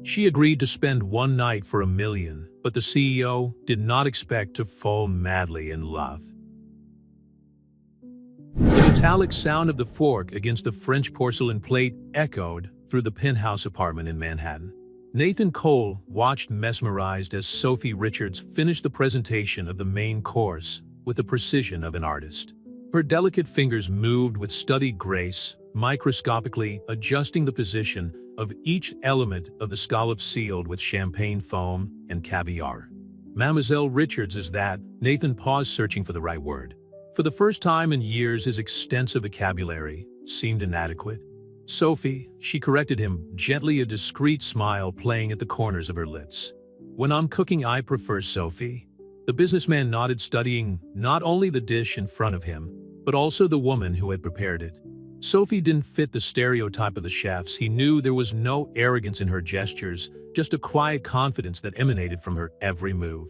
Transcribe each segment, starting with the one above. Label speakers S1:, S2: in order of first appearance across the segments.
S1: She agreed to spend one night for $1 million, but the CEO did not expect to fall madly in love. The metallic sound of the fork against the French porcelain plate echoed through the penthouse apartment in Manhattan. Nathan Cole watched mesmerized as Sophie Richards finished the presentation of the main course with the precision of an artist. Her delicate fingers moved with studied grace, microscopically adjusting the position of each element of the scallop sealed with champagne foam and caviar. Mademoiselle Richards is that. Nathan paused, searching for the right word. For the first time in years, his extensive vocabulary seemed inadequate. Sophie, she corrected him, gently, a discreet smile playing at the corners of her lips. When I'm cooking, I prefer Sophie. The businessman nodded, studying not only the dish in front of him, but also the woman who had prepared it. Sophie didn't fit the stereotype of the chefs. He knew there was no arrogance in her gestures, just a quiet confidence that emanated from her every move.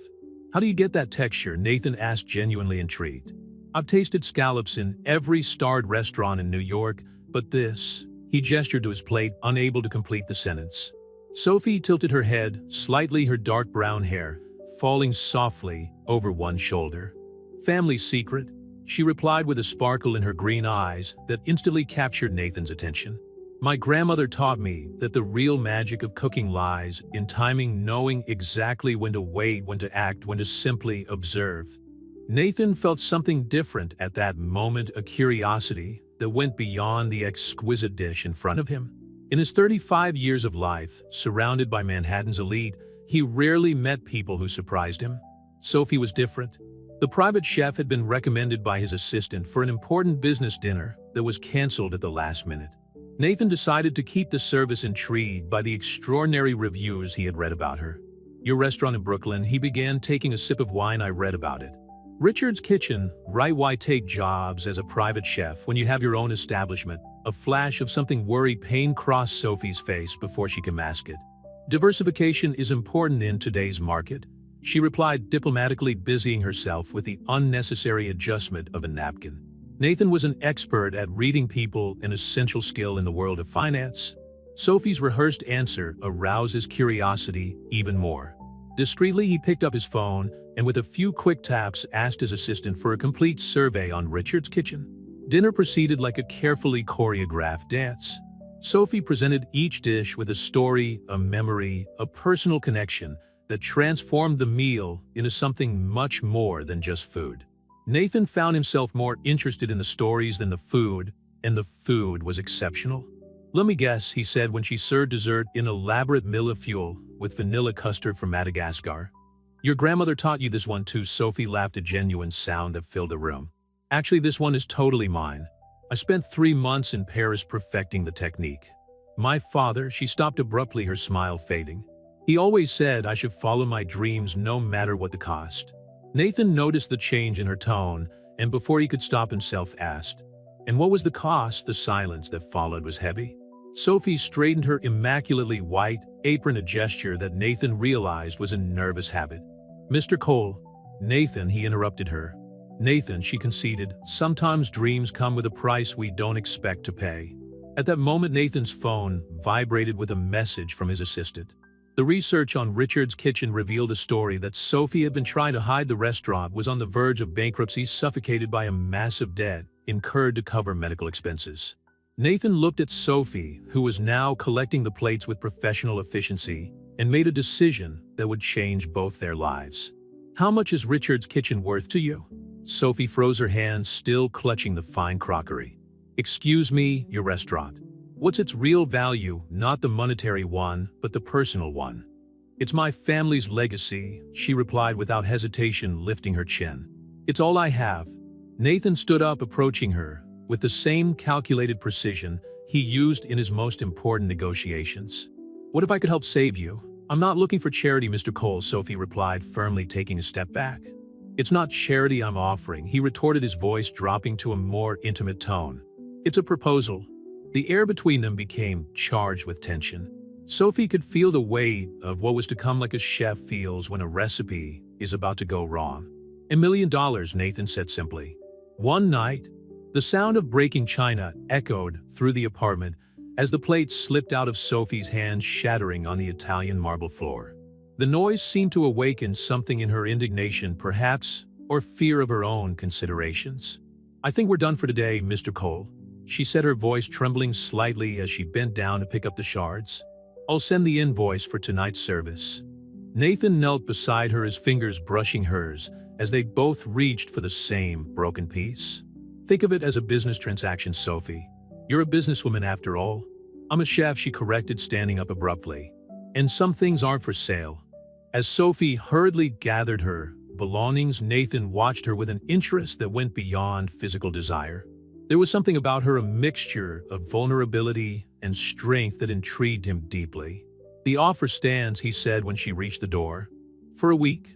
S1: How do you get that texture? Nathan asked, genuinely intrigued. I've tasted scallops in every starred restaurant in New York, but this... He gestured to his plate, unable to complete the sentence. Sophie tilted her head, slightly, her dark brown hair falling softly over one shoulder. Family secret, she replied with a sparkle in her green eyes that instantly captured Nathan's attention. My grandmother taught me that the real magic of cooking lies in timing, knowing exactly when to wait, when to act, when to simply observe. Nathan felt something different at that moment, a curiosity that went beyond the exquisite dish in front of him. In his 35 years of life, surrounded by Manhattan's elite, he rarely met people who surprised him. Sophie was different. The private chef had been recommended by his assistant for an important business dinner that was canceled at the last minute. Nathan decided to keep the service, intrigued by the extraordinary reviews he had read about her. Your restaurant in Brooklyn, he began, taking a sip of wine. I read about it. Richard's Kitchen, right? Why take jobs as a private chef when you have your own establishment? A flash of something worried pain crossed Sophie's face before she could mask it. Diversification is important in today's market, she replied diplomatically, busying herself with the unnecessary adjustment of a napkin. Nathan was an expert at reading people, an essential skill in the world of finance. Sophie's rehearsed answer aroused his curiosity even more. Discreetly, he picked up his phone and with a few quick taps asked his assistant for a complete survey on Richard's Kitchen. Dinner proceeded like a carefully choreographed dance. Sophie presented each dish with a story, a memory, a personal connection that transformed the meal into something much more than just food. Nathan found himself more interested in the stories than the food, and the food was exceptional. Let me guess, he said when she served dessert in elaborate millefeuille with vanilla custard from Madagascar. Your grandmother taught you this one too? Sophie laughed, a genuine sound that filled the room. Actually, this one is totally mine. I spent 3 months in Paris perfecting the technique. My father, she stopped abruptly, her smile fading. He always said I should follow my dreams no matter what the cost. Nathan noticed the change in her tone, and before he could stop himself, asked, and what was the cost? The silence that followed was heavy. Sophie straightened her immaculately white apron, a gesture that Nathan realized was a nervous habit. Mr. Cole. Nathan, he interrupted her. Nathan, she conceded, sometimes dreams come with a price we don't expect to pay. At that moment, Nathan's phone vibrated with a message from his assistant. The research on Richard's Kitchen revealed a story that Sophie had been trying to hide. The restaurant was on the verge of bankruptcy, suffocated by a massive debt incurred to cover medical expenses. Nathan looked at Sophie, who was now collecting the plates with professional efficiency, and made a decision that would change both their lives. How much is Richard's Kitchen worth to you? Sophie froze, her hands still clutching the fine crockery. Excuse me, your restaurant. What's its real value? Not the monetary one, but the personal one. It's my family's legacy, she replied without hesitation, lifting her chin. It's all I have. Nathan stood up, approaching her with the same calculated precision he used in his most important negotiations. What if I could help save you? I'm not looking for charity, Mr. Cole, Sophie replied, firmly, taking a step back. It's not charity I'm offering, he retorted, his voice dropping to a more intimate tone. It's a proposal. The air between them became charged with tension. Sophie could feel the weight of what was to come, like a chef feels when a recipe is about to go wrong. $1 million, Nathan said simply. One night, the sound of breaking china echoed through the apartment as the plate slipped out of Sophie's hand, shattering on the Italian marble floor. The noise seemed to awaken something in her: indignation, perhaps, or fear of her own considerations. "I think we're done for today, Mr. Cole," she said, her voice trembling slightly as she bent down to pick up the shards. "I'll send the invoice for tonight's service." Nathan knelt beside her, his fingers brushing hers, as they both reached for the same broken piece. "Think of it as a business transaction, Sophie. You're a businesswoman after all." "I'm a chef," she corrected, standing up abruptly. "And some things aren't for sale." As Sophie hurriedly gathered her belongings, Nathan watched her with an interest that went beyond physical desire. There was something about her, a mixture of vulnerability and strength, that intrigued him deeply. "The offer stands," he said when she reached the door. "For a week."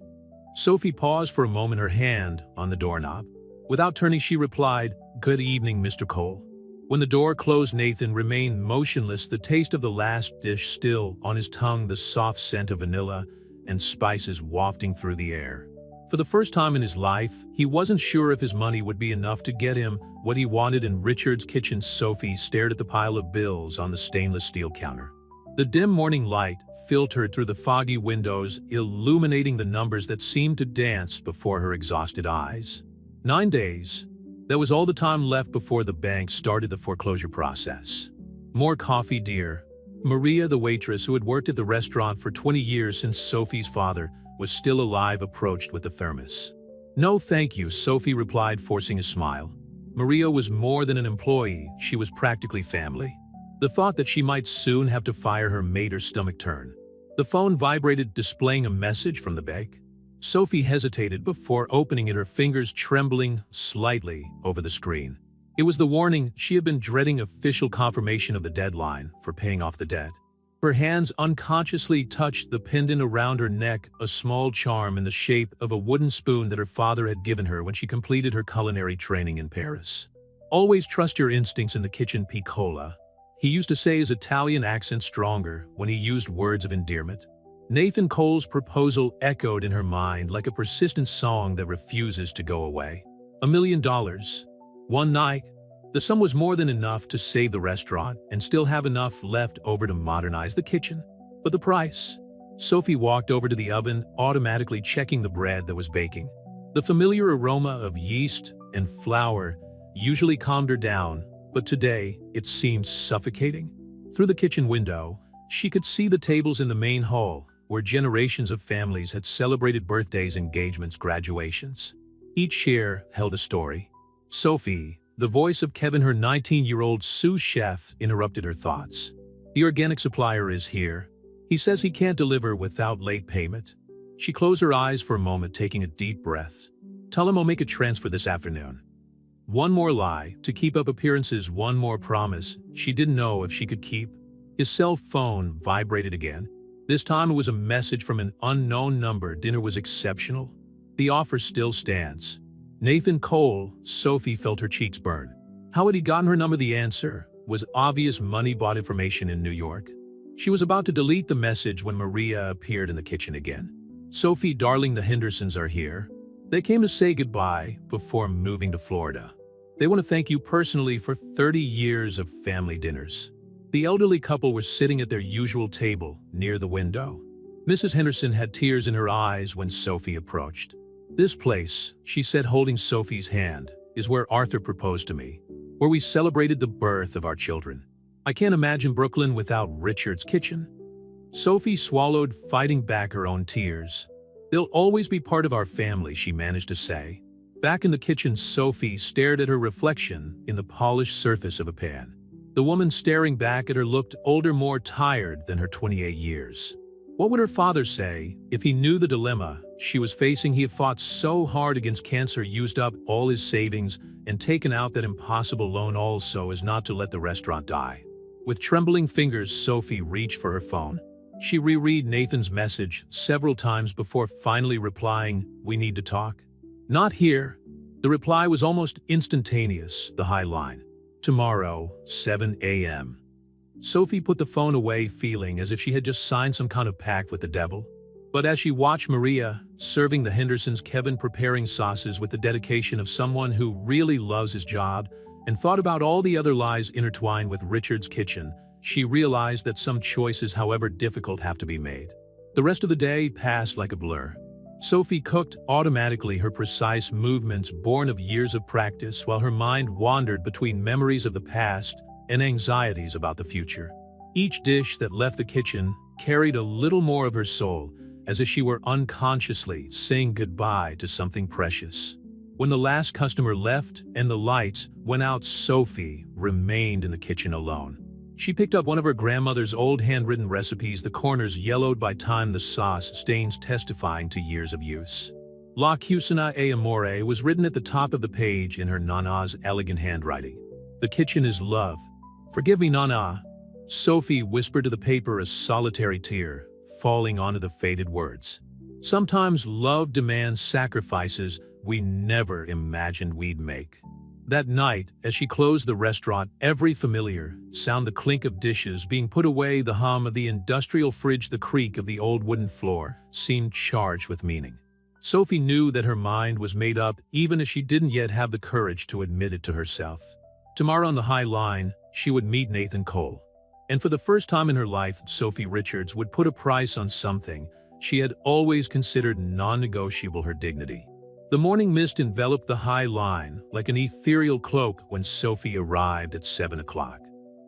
S1: Sophie paused for a moment, her hand on the doorknob. Without turning, she replied, "Good evening, Mr. Cole." When the door closed, Nathan remained motionless, the taste of the last dish still on his tongue, the soft scent of vanilla and spices wafting through the air. For the first time in his life, he wasn't sure if his money would be enough to get him what he wanted in Richard's kitchen. Sophie stared at the pile of bills on the stainless steel counter. The dim morning light filtered through the foggy windows, illuminating the numbers that seemed to dance before her exhausted eyes. 9 days. That was all the time left before the bank started the foreclosure process. "More coffee, dear." Maria, the waitress who had worked at the restaurant for 20 years since Sophie's father was still alive, approached with the thermos. "No, thank you," Sophie replied, forcing a smile. Maria was more than an employee, she was practically family. The thought that she might soon have to fire her made her stomach turn. The phone vibrated, displaying a message from the bank. Sophie hesitated before opening it, her fingers trembling slightly over the screen. It was the warning she had been dreading: official confirmation of the deadline for paying off the debt. Her hands unconsciously touched the pendant around her neck, a small charm in the shape of a wooden spoon that her father had given her when she completed her culinary training in Paris. "Always trust your instincts in the kitchen, piccola," he used to say, his Italian accent stronger when he used words of endearment. Nathan Cole's proposal echoed in her mind like a persistent song that refuses to go away. $1 million. One night. The sum was more than enough to save the restaurant and still have enough left over to modernize the kitchen. But the price? Sophie walked over to the oven, automatically checking the bread that was baking. The familiar aroma of yeast and flour usually calmed her down, but today it seemed suffocating. Through the kitchen window, she could see the tables in the main hall, where generations of families had celebrated birthdays, engagements, graduations. Each chair held a story. "Sophie," the voice of Kevin, her 19-year-old sous chef, interrupted her thoughts. "The organic supplier is here. He says he can't deliver without late payment." She closed her eyes for a moment, taking a deep breath. "Tell him I'll make a transfer this afternoon." One more lie to keep up appearances, one more promise she didn't know if she could keep. His cell phone vibrated again. This time it was a message from an unknown number. "Dinner was exceptional. The offer still stands." Nathan Cole. Sophie felt her cheeks burn. How had he gotten her number? The answer was obvious: money bought information in New York. She was about to delete the message when Maria appeared in the kitchen again. "Sophie, darling, the Hendersons are here. They came to say goodbye before moving to Florida. They want to thank you personally for 30 years of family dinners." The elderly couple were sitting at their usual table near the window. Mrs. Henderson had tears in her eyes when Sophie approached. "This place," she said, holding Sophie's hand, "is where Arthur proposed to me, where we celebrated the birth of our children. I can't imagine Brooklyn without Richard's kitchen." Sophie swallowed, fighting back her own tears. "They'll always be part of our family," she managed to say. Back in the kitchen, Sophie stared at her reflection in the polished surface of a pan. The woman staring back at her looked older, more tired than her 28 years. What would her father say if he knew the dilemma she was facing? He had fought so hard against cancer, used up all his savings, and taken out that impossible loan all so as not to let the restaurant die. With trembling fingers, Sophie reached for her phone. She reread Nathan's message several times before finally replying, "We need to talk." "Not here." The reply was almost instantaneous, the high line. "Tomorrow, 7 a.m. Sophie put the phone away, feeling as if she had just signed some kind of pact with the devil. But as she watched Maria serving the Hendersons, Kevin preparing sauces with the dedication of someone who really loves his job, and thought about all the other lies intertwined with Richard's kitchen, she realized that some choices, however difficult, have to be made. The rest of the day passed like a blur. Sophie cooked automatically, her precise movements born of years of practice, while her mind wandered between memories of the past and anxieties about the future. Each dish that left the kitchen carried a little more of her soul, as if she were unconsciously saying goodbye to something precious. When the last customer left and the lights went out, Sophie remained in the kitchen alone. She picked up one of her grandmother's old handwritten recipes, the corners yellowed by time, the sauce stains testifying to years of use. La cucina e amore was written at the top of the page in her Nana's elegant handwriting. The kitchen is love. Forgive me, Nana. Sophie whispered to the paper, a solitary tear falling onto the faded words. Sometimes love demands sacrifices we never imagined we'd make. That night, as she closed the restaurant, every familiar sound, the clink of dishes being put away, the hum of the industrial fridge, the creak of the old wooden floor, seemed charged with meaning. Sophie knew that her mind was made up, even as she didn't yet have the courage to admit it to herself. Tomorrow on the High Line, she would meet Nathan Cole. And for the first time in her life, Sophie Richards would put a price on something she had always considered non-negotiable: her dignity. The morning mist enveloped the High Line like an ethereal cloak when Sophie arrived at 7 o'clock.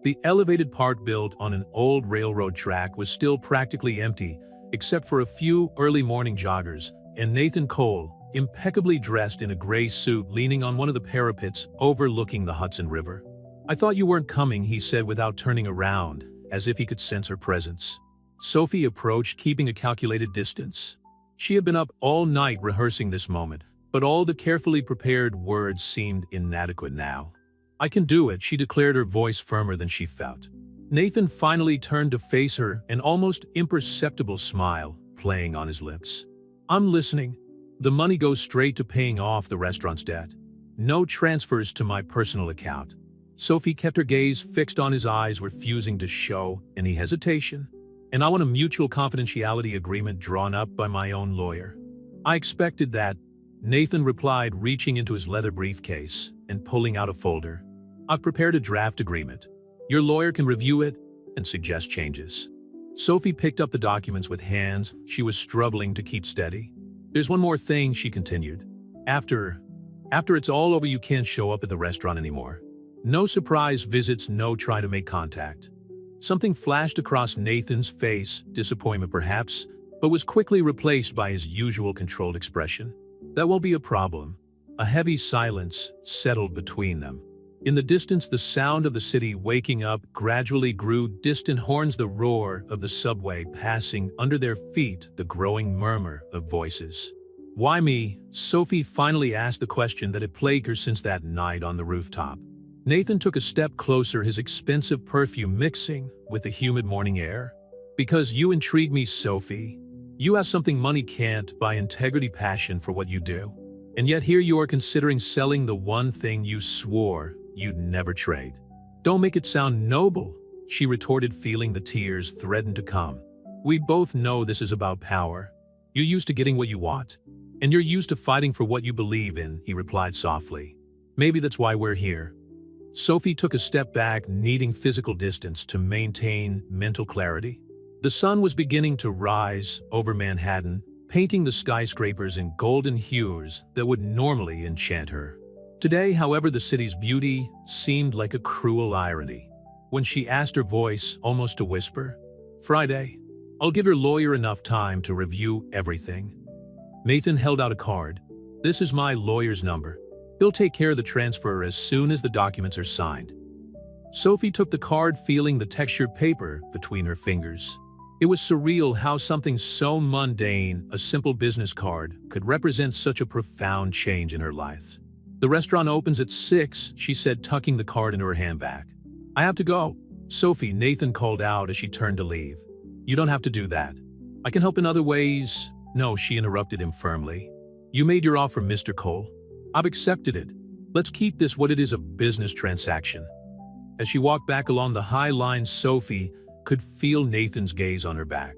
S1: The elevated part, built on an old railroad track, was still practically empty, except for a few early morning joggers, and Nathan Cole, impeccably dressed in a gray suit, leaning on one of the parapets overlooking the Hudson River. "I thought you weren't coming," he said without turning around, as if he could sense her presence. Sophie approached, keeping a calculated distance. She had been up all night rehearsing this moment, but all the carefully prepared words seemed inadequate now. "I can do it," she declared, her voice firmer than she felt. Nathan finally turned to face her, an almost imperceptible smile playing on his lips. "I'm listening. The money goes straight to paying off the restaurant's debt. No transfers to my personal account." Sophie kept her gaze fixed on his eyes, refusing to show any hesitation. "And I want a mutual confidentiality agreement drawn up by my own lawyer." "I expected that," Nathan replied, reaching into his leather briefcase and pulling out a folder. "I've prepared a draft agreement. Your lawyer can review it and suggest changes." Sophie picked up the documents with hands she was struggling to keep steady. "There's one more thing," she continued. After it's all over, you can't show up at the restaurant anymore. No surprise visits, no try to make contact." Something flashed across Nathan's face, disappointment perhaps, but was quickly replaced by his usual controlled expression. "That won't be a problem." A heavy silence settled between them. In the distance, the sound of the city waking up gradually grew distant, horns, the roar of the subway passing under their feet, the growing murmur of voices. "Why me?" Sophie finally asked, the question that had plagued her since that night on the rooftop. Nathan took a step closer, his expensive perfume mixing with the humid morning air. "Because you intrigue me, Sophie. You have something money can't buy: integrity, passion for what you do. And yet here you are considering selling the one thing you swore you'd never trade." "Don't make it sound noble," she retorted, feeling the tears threaten to come. "We both know this is about power. You're used to getting what you want. And you're used to fighting for what you believe in," he replied softly. "Maybe that's why we're here." Sophie took a step back, needing physical distance to maintain mental clarity. The sun was beginning to rise over Manhattan, painting the skyscrapers in golden hues that would normally enchant her. Today, however, the city's beauty seemed like a cruel irony. When she asked, her voice almost a whisper, "Friday, I'll give your lawyer enough time to review everything." Nathan held out a card. "This is my lawyer's number. He'll take care of the transfer as soon as the documents are signed." Sophie took the card, feeling the textured paper between her fingers. It was surreal how something so mundane, a simple business card, could represent such a profound change in her life. "The restaurant opens at 6, she said, tucking the card into her handbag. "I have to go." "Sophie," Nathan called out as she turned to leave. "You don't have to do that. I can help in other ways." "No," she interrupted him firmly. "You made your offer, Mr. Cole. I've accepted it. Let's keep this what it is, a business transaction." As she walked back along the High Line, Sophie could feel Nathan's gaze on her back.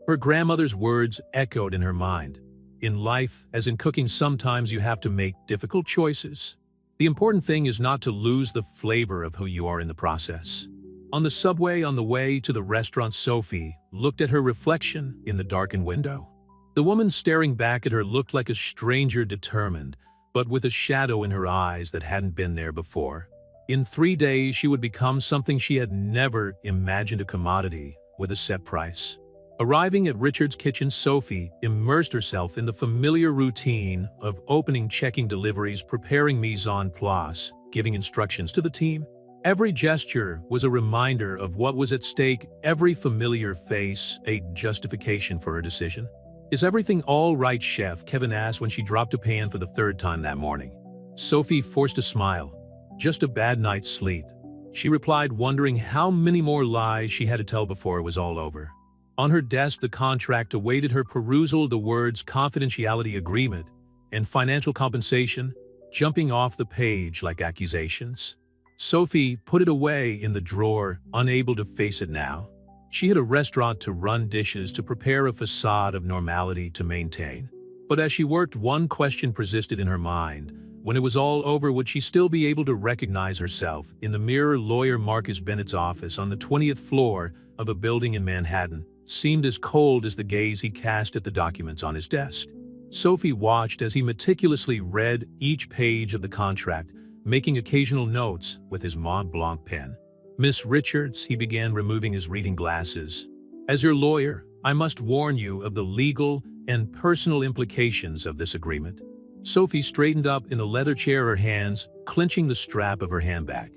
S1: Her grandmother's words echoed in her mind. "In life, as in cooking, sometimes you have to make difficult choices. The important thing is not to lose the flavor of who you are in the process." On the subway on the way to the restaurant, Sophie looked at her reflection in the darkened window. The woman staring back at her looked like a stranger, determined, but with a shadow in her eyes that hadn't been there before. In 3 days, she would become something she had never imagined, a commodity with a set price. Arriving at Richard's kitchen, Sophie immersed herself in the familiar routine of opening, checking deliveries, preparing mise en place, giving instructions to the team. Every gesture was a reminder of what was at stake, every familiar face a justification for her decision. "Is everything all right, chef?" Kevin asked when she dropped a pan for the 3rd time that morning. Sophie forced a smile. "Just a bad night's sleep," she replied, wondering how many more lies she had to tell before it was all over. On her desk, the contract awaited her perusal, the words confidentiality agreement and financial compensation jumping off the page like accusations. Sophie put it away in the drawer, unable to face it now. She had a restaurant to run, dishes to prepare, a facade of normality to maintain. But as she worked, one question persisted in her mind. When it was all over, would she still be able to recognize herself in the mirror? Lawyer Marcus Bennett's office on the 20th floor of a building in Manhattan seemed as cold as the gaze he cast at the documents on his desk. Sophie watched as he meticulously read each page of the contract, making occasional notes with his Mont Blanc pen. "Miss Richards," he began, removing his reading glasses, "as your lawyer, I must warn you of the legal and personal implications of this agreement." Sophie straightened up in the leather chair, her hands clenching the strap of her handbag.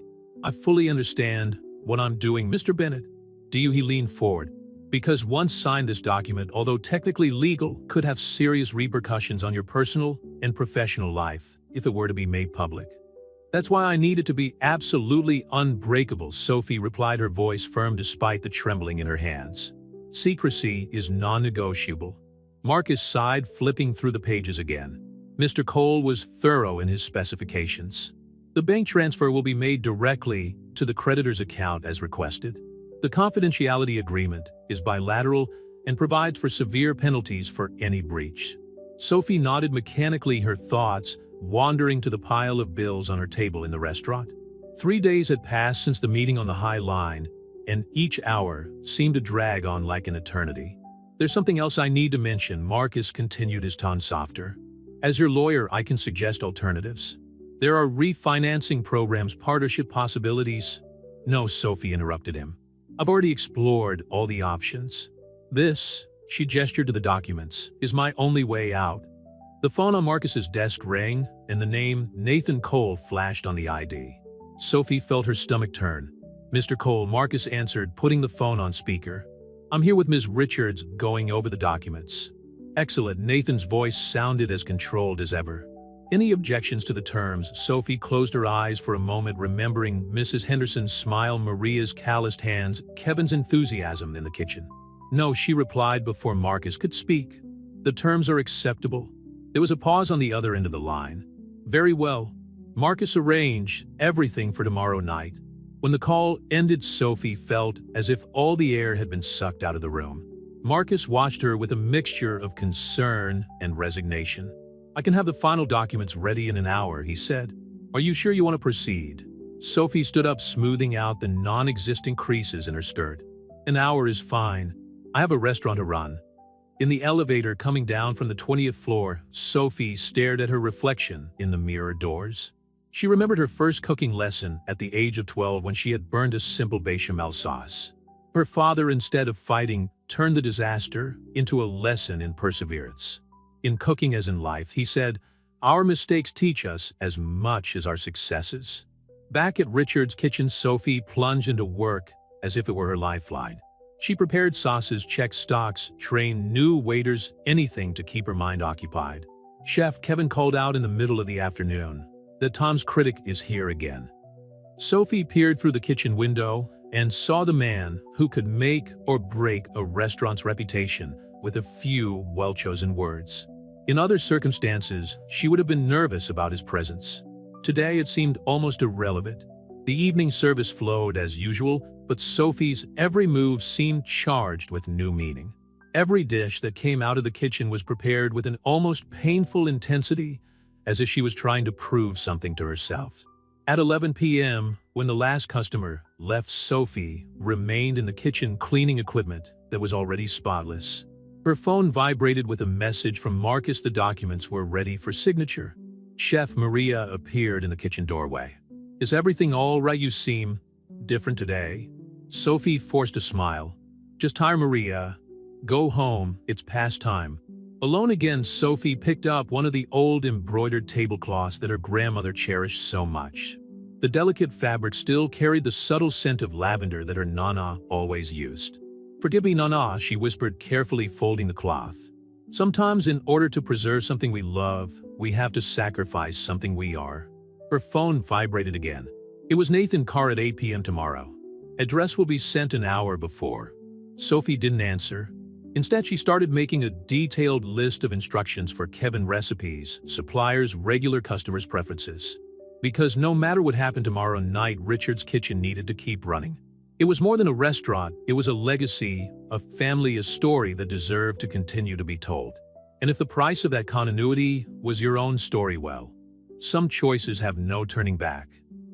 S1: "I fully understand what I'm doing, Mr. Bennett. Do you?" He leaned forward. "Because once signed, this document, although technically legal, could have serious repercussions on your personal and professional life if it were to be made public. That's why I need it to be absolutely unbreakable," Sophie replied, her voice firm despite the trembling in her hands. "Secrecy is non-negotiable." Marcus sighed, flipping through the pages again. Mr. Cole was thorough in his specifications. "The bank transfer will be made directly to the creditor's account as requested. The confidentiality agreement is bilateral and provides for severe penalties for any breach." Sophie nodded mechanically, her thoughts wandering to the pile of bills on her table in the restaurant. 3 days had passed since the meeting on the High Line, and each hour seemed to drag on like an eternity. "There's something else I need to mention," Marcus continued, his tone softer. "As your lawyer, I can suggest alternatives. There are refinancing programs, partnership possibilities." "No," Sophie interrupted him. "I've already explored all the options. This," she gestured to the documents, "is my only way out." The phone on Marcus's desk rang, and the name Nathan Cole flashed on the ID. Sophie felt her stomach turn. "Mr. Cole," Marcus answered, putting the phone on speaker. "I'm here with Ms. Richards, going over the documents." "Excellent." Nathan's voice sounded as controlled as ever. "Any objections to the terms?" Sophie closed her eyes for a moment, remembering Mrs. Henderson's smile, Maria's calloused hands, Kevin's enthusiasm in the kitchen. "No," she replied before Marcus could speak. "The terms are acceptable." There was a pause on the other end of the line. "Very well." Marcus arranged everything for tomorrow night. When the call ended, Sophie felt as if all the air had been sucked out of the room. Marcus watched her with a mixture of concern and resignation. "I can have the final documents ready in an hour," he said. "Are you sure you want to proceed?" Sophie stood up, smoothing out the non-existent creases in her skirt. "An hour is fine. I have a restaurant to run." In the elevator coming down from the 20th floor, Sophie stared at her reflection in the mirror doors. She remembered her first cooking lesson at the age of 12 when she had burned a simple bechamel sauce. Her father, instead of fighting, turned the disaster into a lesson in perseverance. In cooking as in life, he said, "Our mistakes teach us as much as our successes." Back at Richard's kitchen, Sophie plunged into work as if it were her lifeline. She prepared sauces, checked stocks, trained new waiters, anything to keep her mind occupied. Chef Kevin called out in the middle of the afternoon that Tom's critic is here again. Sophie peered through the kitchen window and saw the man who could make or break a restaurant's reputation with a few well-chosen words. In other circumstances, she would have been nervous about his presence. Today it seemed almost irrelevant. The evening service flowed as usual, but Sophie's every move seemed charged with new meaning. Every dish that came out of the kitchen was prepared with an almost painful intensity, as if she was trying to prove something to herself. At 11 p.m., when the last customer left, Sophie remained in the kitchen cleaning equipment that was already spotless. Her phone vibrated with a message from Marcus. The documents were ready for signature. Chef Maria appeared in the kitchen doorway. "Is everything all right? You seem different today." Sophie forced a smile. "Just tired, Maria. Go home, it's past time." Alone again, Sophie picked up one of the old embroidered tablecloths that her grandmother cherished so much. The delicate fabric still carried the subtle scent of lavender that her Nana always used. "Forgive me, Nana," she whispered, carefully folding the cloth. "Sometimes in order to preserve something we love, we have to sacrifice something we are." Her phone vibrated again. It was Nathan Carr at 8 p.m. tomorrow. Address will be sent an hour before. Sophie didn't answer. Instead, she started making a detailed list of instructions for Kevin: recipes, suppliers, regular customers' preferences. Because no matter what happened tomorrow night, Richard's Kitchen needed to keep running. It was more than a restaurant, it was a legacy, a family, a story that deserved to continue to be told. And if the price of that continuity was your own story, well, some choices have no turning back.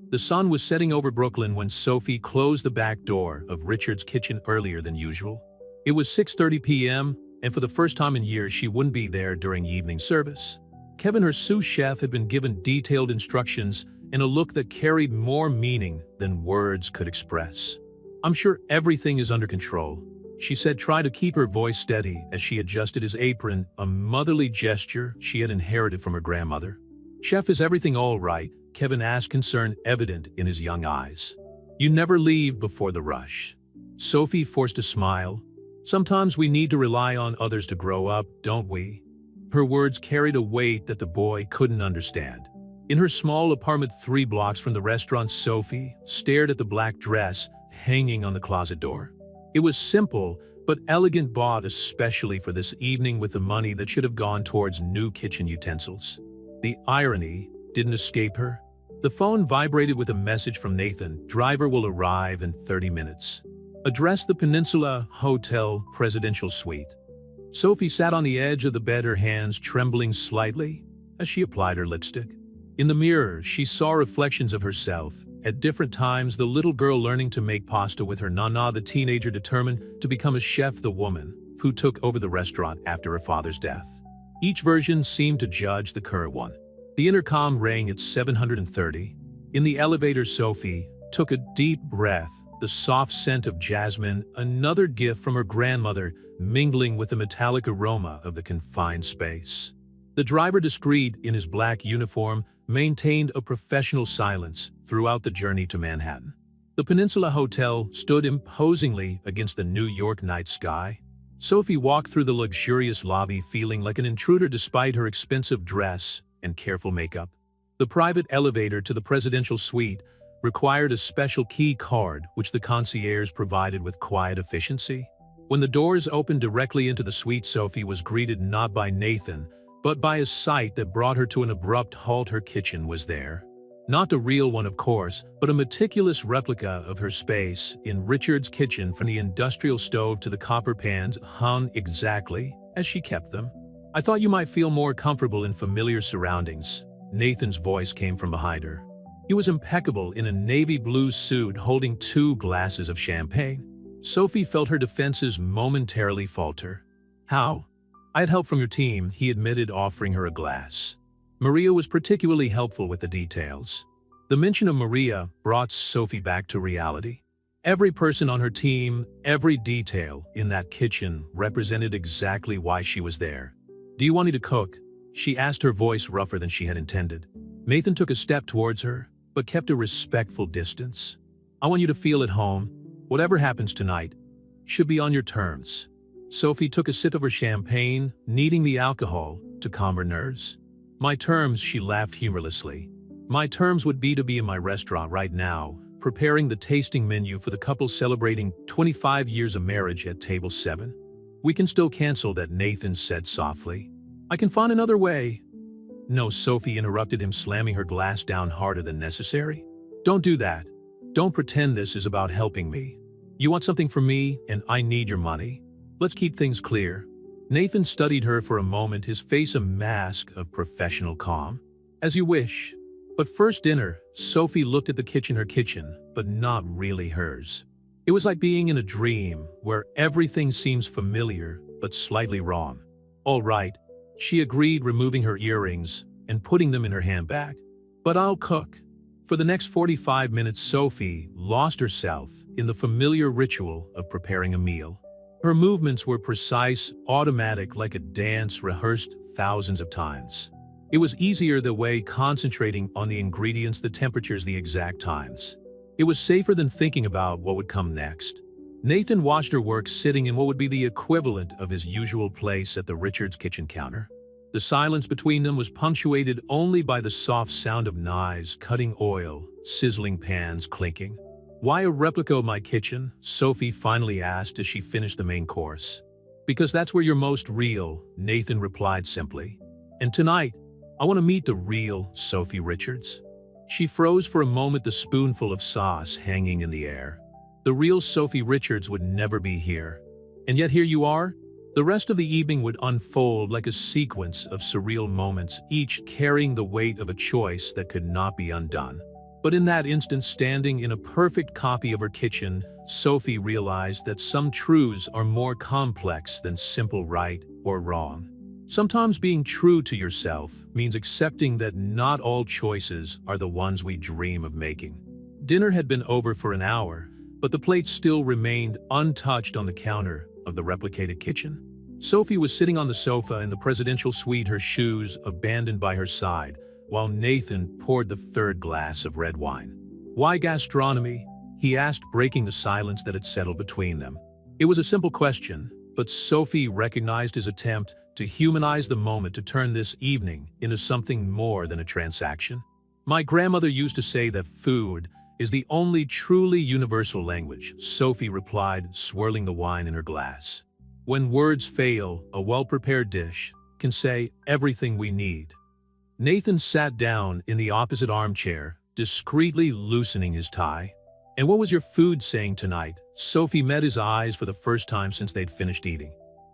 S1: The sun was setting over Brooklyn when Sophie closed the back door of Richard's Kitchen earlier than usual. It was 6:30 p.m., and for the first time in years she wouldn't be there during evening service. Kevin, her sous chef, had been given detailed instructions and a look that carried more meaning than words could express. "I'm sure everything is under control," she said, trying to keep her voice steady as she adjusted his apron, a motherly gesture she had inherited from her grandmother. "Chef, is everything all right?" Kevin asked, concern evident in his young eyes. "You never leave before the rush." Sophie forced a smile. "Sometimes we need to rely on others to grow up, don't we?" Her words carried a weight that the boy couldn't understand. In her small apartment 3 blocks from the restaurant, Sophie stared at the black dress hanging on the closet door. It was simple, but elegant, bought especially for this evening with the money that should have gone towards new kitchen utensils. The irony didn't escape her. The phone vibrated with a message from Nathan: "Driver will arrive in 30 minutes. Address: the Peninsula Hotel Presidential Suite." Sophie sat on the edge of the bed, her hands trembling slightly as she applied her lipstick. In the mirror, she saw reflections of herself. At different times, the little girl learning to make pasta with her Nana, the teenager determined to become a chef, the woman who took over the restaurant after her father's death. Each version seemed to judge the current one. The intercom rang at 730. In the elevator, Sophie took a deep breath. The soft scent of jasmine, another gift from her grandmother, mingling with the metallic aroma of the confined space. The driver, discreet in his black uniform, maintained a professional silence throughout the journey to Manhattan. The Peninsula Hotel stood imposingly against the New York night sky. Sophie walked through the luxurious lobby feeling like an intruder despite her expensive dress and careful makeup. The private elevator to the presidential suite required a special key card which the concierge provided with quiet efficiency. When the doors opened directly into the suite, Sophie was greeted not by Nathan, but by a sight that brought her to an abrupt halt. Her kitchen was there. Not a real one, of course, but a meticulous replica of her space in Richard's Kitchen, from the industrial stove to the copper pans, hung exactly as she kept them. "I thought you might feel more comfortable in familiar surroundings." Nathan's voice came from behind her. He was impeccable in a navy blue suit, holding 2 glasses of champagne. Sophie felt her defenses momentarily falter. "How?" "I had help from your team," he admitted, offering her a glass. Maria was particularly helpful with the details. The mention of Maria brought Sophie back to reality. Every person on her team, every detail in that kitchen represented exactly why she was there. "Do you want me to cook?" she asked, her voice rougher than she had intended. Nathan took a step towards her, but kept a respectful distance. "I want you to feel at home. Whatever happens tonight should be on your terms." Sophie took a sip of her champagne, needing the alcohol to calm her nerves. "My terms," she laughed humorlessly. "My terms would be to be in my restaurant right now, preparing the tasting menu for the couple celebrating 25 years of marriage at table 7. We can still cancel that," Nathan said softly. "I can find another way." "No," Sophie interrupted him, slamming her glass down harder than necessary. "Don't do that. Don't pretend this is about helping me. You want something from me, and I need your money. Let's keep things clear." Nathan studied her for a moment, his face a mask of professional calm. "As you wish. But first dinner, Sophie looked at her kitchen, but not really hers. It was like being in a dream, where everything seems familiar, but slightly wrong. All right, she agreed, removing her earrings and putting them in her handbag. But I'll cook. For the next 45 minutes, Sophie lost herself in the familiar ritual of preparing a meal. Her movements were precise, automatic, like a dance rehearsed thousands of times. It was easier that way, concentrating on the ingredients, the temperatures, the exact times. It was safer than thinking about what would come next. Nathan watched her work, sitting in what would be the equivalent of his usual place at the Richards kitchen counter. The silence between them was punctuated only by the soft sound of knives cutting oil, sizzling pans clinking. "Why a replica of my kitchen?" Sophie finally asked as she finished the main course. "Because that's where you're most real," Nathan replied simply. "And tonight, I want to meet the real Sophie Richards." She froze for a moment, the spoonful of sauce hanging in the air. The real Sophie Richards would never be here. And yet here you are? The rest of the evening would unfold like a sequence of surreal moments, each carrying the weight of a choice that could not be undone. But in that instant, standing in a perfect copy of her kitchen, Sophie realized that some truths are more complex than simple right or wrong. Sometimes being true to yourself means accepting that not all choices are the ones we dream of making. Dinner had been over for an hour, but the plates still remained untouched on the counter of the replicated kitchen. Sophie was sitting on the sofa in the presidential suite, her shoes abandoned by her side, while Nathan poured the third glass of red wine. "Why gastronomy?" he asked, breaking the silence that had settled between them. It was a simple question, but Sophie recognized his attempt to humanize the moment, to turn this evening into something more than a transaction. "My grandmother used to say that food is the only truly universal language," Sophie replied, swirling the wine in her glass. "When words fail, a well-prepared dish can say everything we need." Nathan sat down in the opposite armchair, discreetly loosening his tie. "And what was your food saying tonight?" Sophie met his eyes for the first time since they'd finished eating.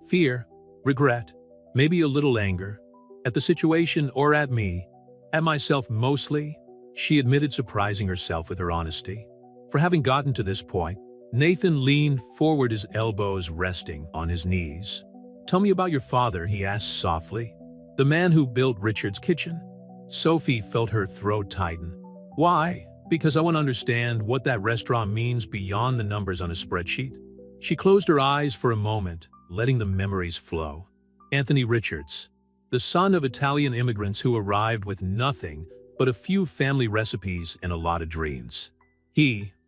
S1: "Fear, regret, maybe a little anger. At the situation or at me? At myself mostly," she admitted, surprising herself with her honesty. For having gotten to this point, Nathan leaned forward, his elbows resting on his knees. "Tell me about your father," he asked softly. "The man who built Richard's kitchen?" Sophie felt her throat tighten. "Why?" "Because I want to understand what that restaurant means beyond the numbers on a spreadsheet." She closed her eyes for a moment, letting the memories flow. Anthony Richards, the son of Italian immigrants who arrived with nothing but a few family recipes and a lot of dreams.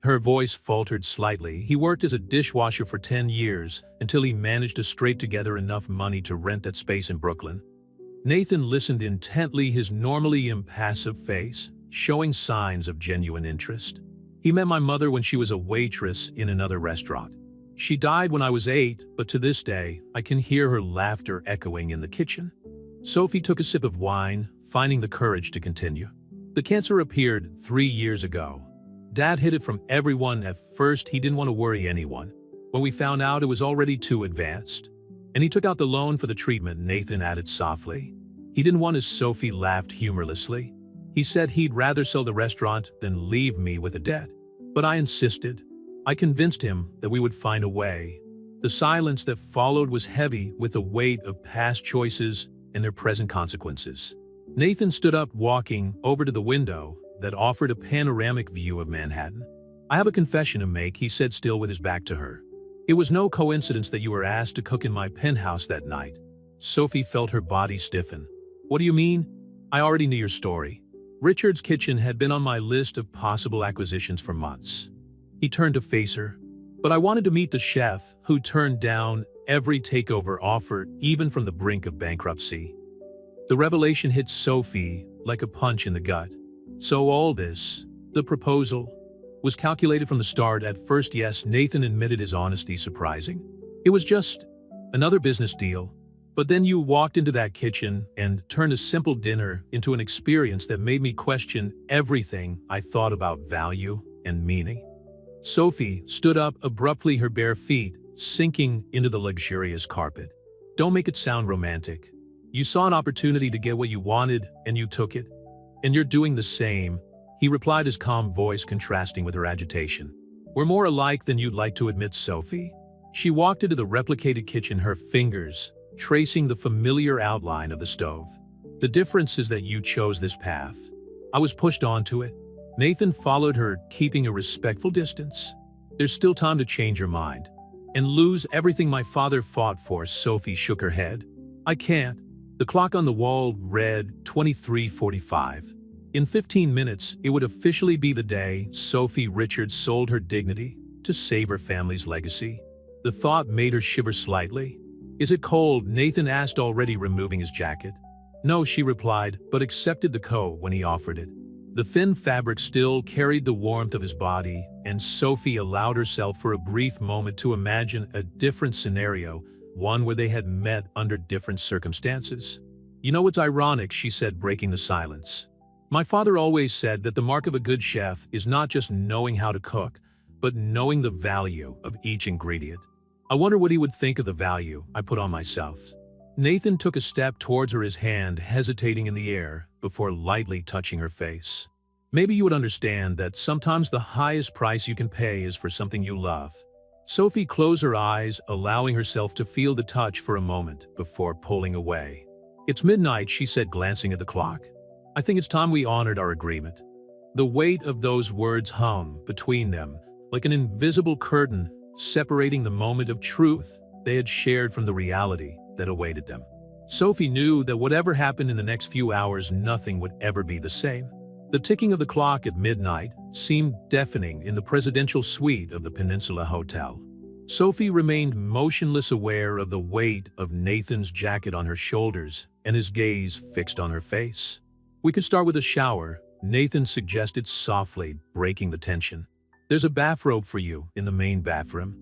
S1: Her voice faltered slightly. He worked as a dishwasher for 10 years until he managed to scrape together enough money to rent that space in Brooklyn. Nathan listened intently, his normally impassive face showing signs of genuine interest. "He met my mother when she was a waitress in another restaurant. She died when I was 8, but to this day, I can hear her laughter echoing in the kitchen." Sophie took a sip of wine, finding the courage to continue. "The cancer appeared 3 years ago. Dad hid it from everyone. At first, he didn't want to worry anyone. When we found out, it was already too advanced. And he took out the loan for the treatment," Nathan added softly. "He didn't want," as Sophie laughed humorlessly. "He said he'd rather sell the restaurant than leave me with a debt. But I insisted. I convinced him that we would find a way." The silence that followed was heavy with the weight of past choices and their present consequences. Nathan stood up, walking over to the window that offered a panoramic view of Manhattan. "I have a confession to make," he said, still with his back to her. "It was no coincidence that you were asked to cook in my penthouse that night." Sophie felt her body stiffen. "What do you mean?" "I already knew your story. Richard's kitchen had been on my list of possible acquisitions for months." He turned to face her. "But I wanted to meet the chef who turned down every takeover offer, even from the brink of bankruptcy." The revelation hit Sophie like a punch in the gut. So all this, the proposal, was calculated from the start. At first, yes, Nathan admitted, his honesty surprising. "It was just another business deal. But then you walked into that kitchen and turned a simple dinner into an experience that made me question everything I thought about value and meaning." Sophie stood up abruptly, her bare feet sinking into the luxurious carpet. "Don't make it sound romantic. You saw an opportunity to get what you wanted, and you took it." "And you're doing the same," he replied, his calm voice contrasting with her agitation. "We're more alike than you'd like to admit, Sophie." She walked into the replicated kitchen, her fingers tracing the familiar outline of the stove. "The difference is that you chose this path. I was pushed onto it." Nathan followed her, keeping a respectful distance. "There's still time to change your mind and lose everything my father fought for." Sophie shook her head. "I can't." The clock on the wall read 23:45. In 15 minutes, it would officially be the day Sophie Richards sold her dignity to save her family's legacy. The thought made her shiver slightly. "Is it cold?" Nathan asked, already removing his jacket. "No," she replied, but accepted the coat when he offered it. The thin fabric still carried the warmth of his body, and Sophie allowed herself for a brief moment to imagine a different scenario, one where they had met under different circumstances. "You know, it's ironic," she said, breaking the silence. "My father always said that the mark of a good chef is not just knowing how to cook, but knowing the value of each ingredient. I wonder what he would think of the value I put on myself." Nathan took a step towards her, his hand hesitating in the air before lightly touching her face. "Maybe you would understand that sometimes the highest price you can pay is for something you love." Sophie closed her eyes, allowing herself to feel the touch for a moment before pulling away. "It's midnight," she said, glancing at the clock. "I think it's time we honored our agreement." The weight of those words hung between them like an invisible curtain, separating the moment of truth they had shared from the reality that awaited them. Sophie knew that whatever happened in the next few hours, nothing would ever be the same. The ticking of the clock at midnight seemed deafening in the presidential suite of the Peninsula Hotel. Sophie remained motionless, aware of the weight of Nathan's jacket on her shoulders and his gaze fixed on her face. "We could start with a shower," Nathan suggested softly, breaking the tension. "There's a bathrobe for you in the main bathroom."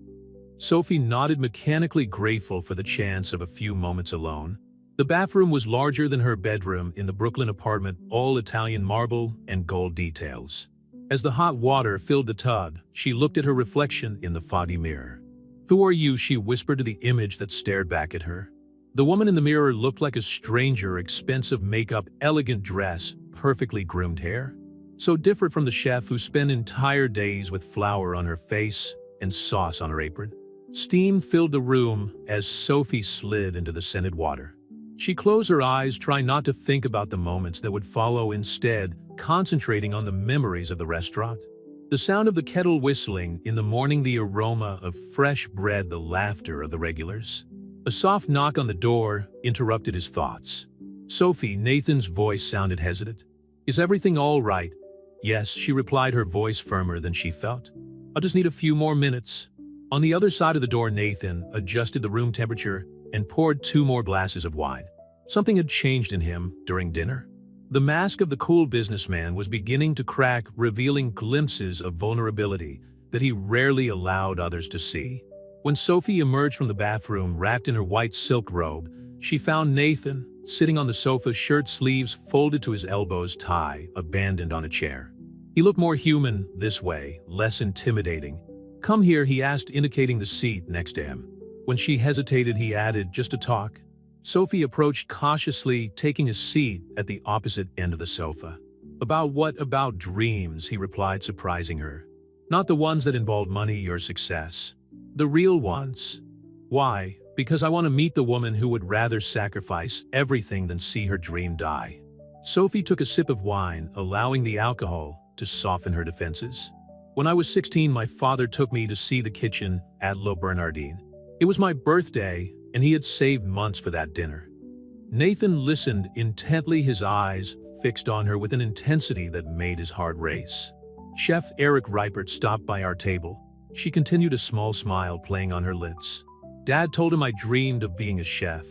S1: Sophie nodded, mechanically grateful for the chance of a few moments alone. The bathroom was larger than her bedroom in the Brooklyn apartment, all Italian marble and gold details. As the hot water filled the tub, she looked at her reflection in the foggy mirror. "Who are you?" she whispered to the image that stared back at her. The woman in the mirror looked like a stranger, expensive makeup, elegant dress, perfectly groomed hair. So different from the chef who spent entire days with flour on her face and sauce on her apron. Steam filled the room as Sophie slid into the scented water. She closed her eyes, trying not to think about the moments that would follow, instead concentrating on the memories of the restaurant. The sound of the kettle whistling in the morning, the aroma of fresh bread, the laughter of the regulars. A soft knock on the door interrupted his thoughts. "Sophie," Nathan's voice sounded hesitant. "Is everything all right?" "Yes," she replied, her voice firmer than she felt. "I'll just need a few more minutes." On the other side of the door, Nathan adjusted the room temperature and poured 2 more glasses of wine. Something had changed in him during dinner. The mask of the cool businessman was beginning to crack, revealing glimpses of vulnerability that he rarely allowed others to see. When Sophie emerged from the bathroom, wrapped in her white silk robe, she found Nathan sitting on the sofa, shirt sleeves folded to his elbows, tie abandoned on a chair. He looked more human this way, less intimidating. "Come here," he asked, indicating the seat next to him. When she hesitated, he added, "Just to talk." Sophie approached cautiously, taking a seat at the opposite end of the sofa. "About what?" "About dreams," he replied, surprising her. "Not the ones that involved money or success. The real ones." "Why?" "Because I want to meet the woman who would rather sacrifice everything than see her dream die." Sophie took a sip of wine, allowing the alcohol to soften her defenses. "When I was 16, my father took me to see the kitchen at Le Bernardin. It was my birthday, and he had saved months for that dinner." Nathan listened intently, his eyes fixed on her with an intensity that made his heart race. "Chef Eric Reipert stopped by our table." She continued, a small smile playing on her lips. "Dad told him I dreamed of being a chef."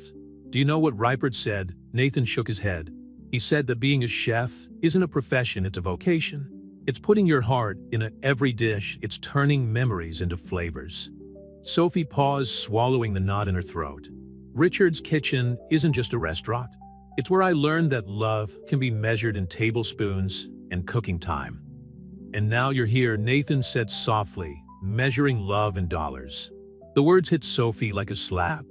S1: "Do you know what Reipert said?" Nathan shook his head. "He said that being a chef isn't a profession, it's a vocation. It's putting your heart in every dish, it's turning memories into flavors." Sophie paused, swallowing the knot in her throat. "Richard's Kitchen isn't just a restaurant. It's where I learned that love can be measured in tablespoons and cooking time." "And now you're here," Nathan said softly, "measuring love in dollars." The words hit Sophie like a slap.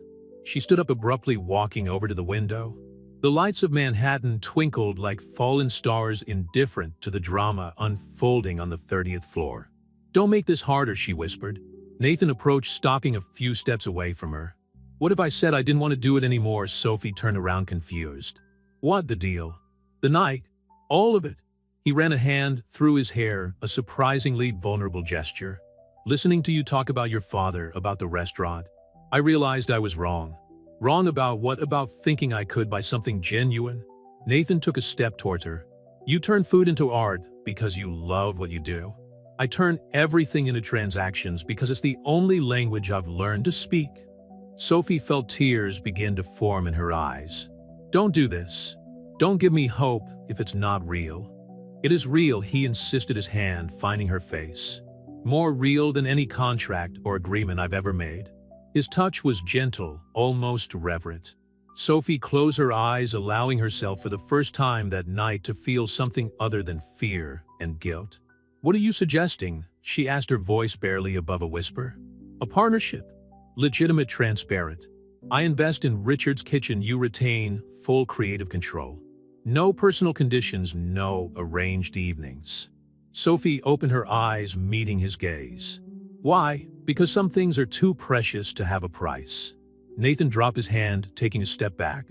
S1: She stood up abruptly, walking over to the window. The lights of Manhattan twinkled like fallen stars, indifferent to the drama unfolding on the 30th floor. "Don't make this harder," she whispered. Nathan approached, stopping a few steps away from her. "What if I said I didn't want to do it anymore?" Sophie turned around confused. "What the deal?" "The night. All of it." He ran a hand through his hair, a surprisingly vulnerable gesture. "Listening to you talk about your father, about the restaurant, I realized I was wrong." "Wrong about what?" "About thinking I could buy something genuine." Nathan took a step towards her. "You turn food into art because you love what you do. I turn everything into transactions because it's the only language I've learned to speak." Sophie felt tears begin to form in her eyes. "Don't do this. Don't give me hope if it's not real." "It is real," he insisted, his hand finding her face. "More real than any contract or agreement I've ever made." His touch was gentle, almost reverent. Sophie closed her eyes, allowing herself for the first time that night to feel something other than fear and guilt. "What are you suggesting?" she asked, her voice barely above a whisper. "A partnership. Legitimate, transparent. I invest in Richard's Kitchen. You retain full creative control. No personal conditions, no arranged evenings." Sophie opened her eyes, meeting his gaze. "Why?" "Because some things are too precious to have a price." Nathan dropped his hand, taking a step back.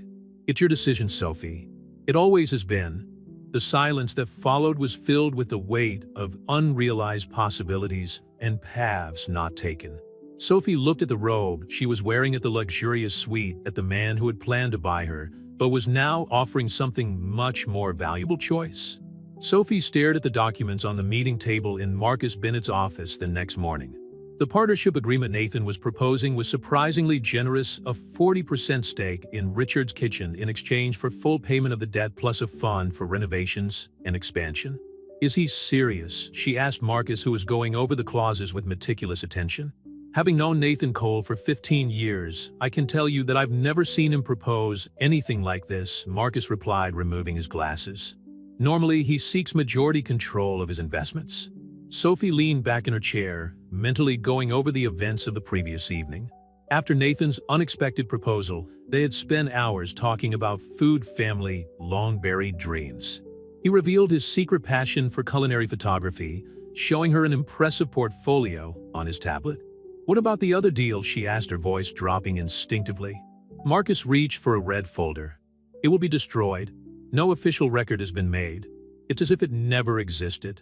S1: "It's your decision, Sophie. It always has been." The silence that followed was filled with the weight of unrealized possibilities and paths not taken. Sophie looked at the robe she was wearing at the luxurious suite, at the man who had planned to buy her, but was now offering something much more valuable choice. Sophie stared at the documents on the meeting table in Marcus Bennett's office the next morning. The partnership agreement Nathan was proposing was surprisingly generous, a 40% stake in Richard's Kitchen in exchange for full payment of the debt plus a fund for renovations and expansion. "Is he serious?" she asked Marcus, who was going over the clauses with meticulous attention. "Having known Nathan Cole for 15 years, I can tell you that I've never seen him propose anything like this," Marcus replied, removing his glasses. "Normally, he seeks majority control of his investments." Sophie leaned back in her chair, mentally going over the events of the previous evening. After Nathan's unexpected proposal, they had spent hours talking about food, family, long-buried dreams. He revealed his secret passion for culinary photography, showing her an impressive portfolio on his tablet. "What about the other deal?" she asked, her voice dropping instinctively. Marcus reached for a red folder. "It will be destroyed. No official record has been made. It's as if it never existed."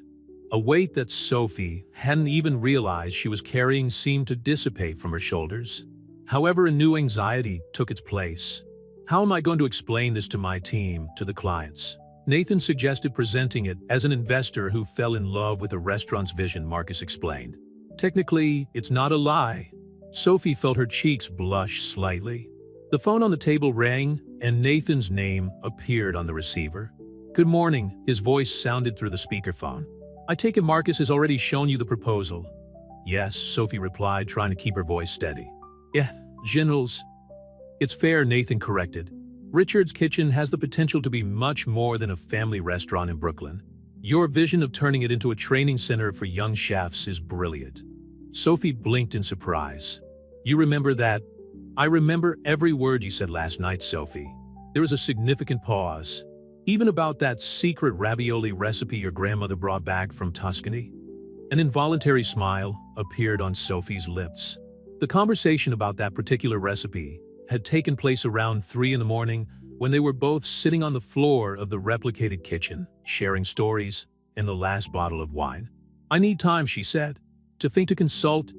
S1: A weight that Sophie hadn't even realized she was carrying seemed to dissipate from her shoulders. However, a new anxiety took its place. "How am I going to explain this to my team, to the clients?" Nathan suggested presenting it as an investor who fell in love with the restaurant's vision, Marcus explained. "Technically, it's not a lie." Sophie felt her cheeks blush slightly. The phone on the table rang, and Nathan's name appeared on the receiver. "Good morning," his voice sounded through the speakerphone. "I take it Marcus has already shown you the proposal." "Yes," Sophie replied, trying to keep her voice steady. "Yeah, generals." "It's fair," Nathan corrected. "Richard's Kitchen has the potential to be much more than a family restaurant in Brooklyn. Your vision of turning it into a training center for young chefs is brilliant." Sophie blinked in surprise. "You remember that?" "I remember every word you said last night, Sophie." There was a significant pause. "Even about that secret ravioli recipe your grandmother brought back from Tuscany?" An involuntary smile appeared on Sophie's lips. The conversation about that particular recipe had taken place around 3 in the morning, when they were both sitting on the floor of the replicated kitchen, sharing stories and the last bottle of wine. "I need time," she said. "To think, to consult."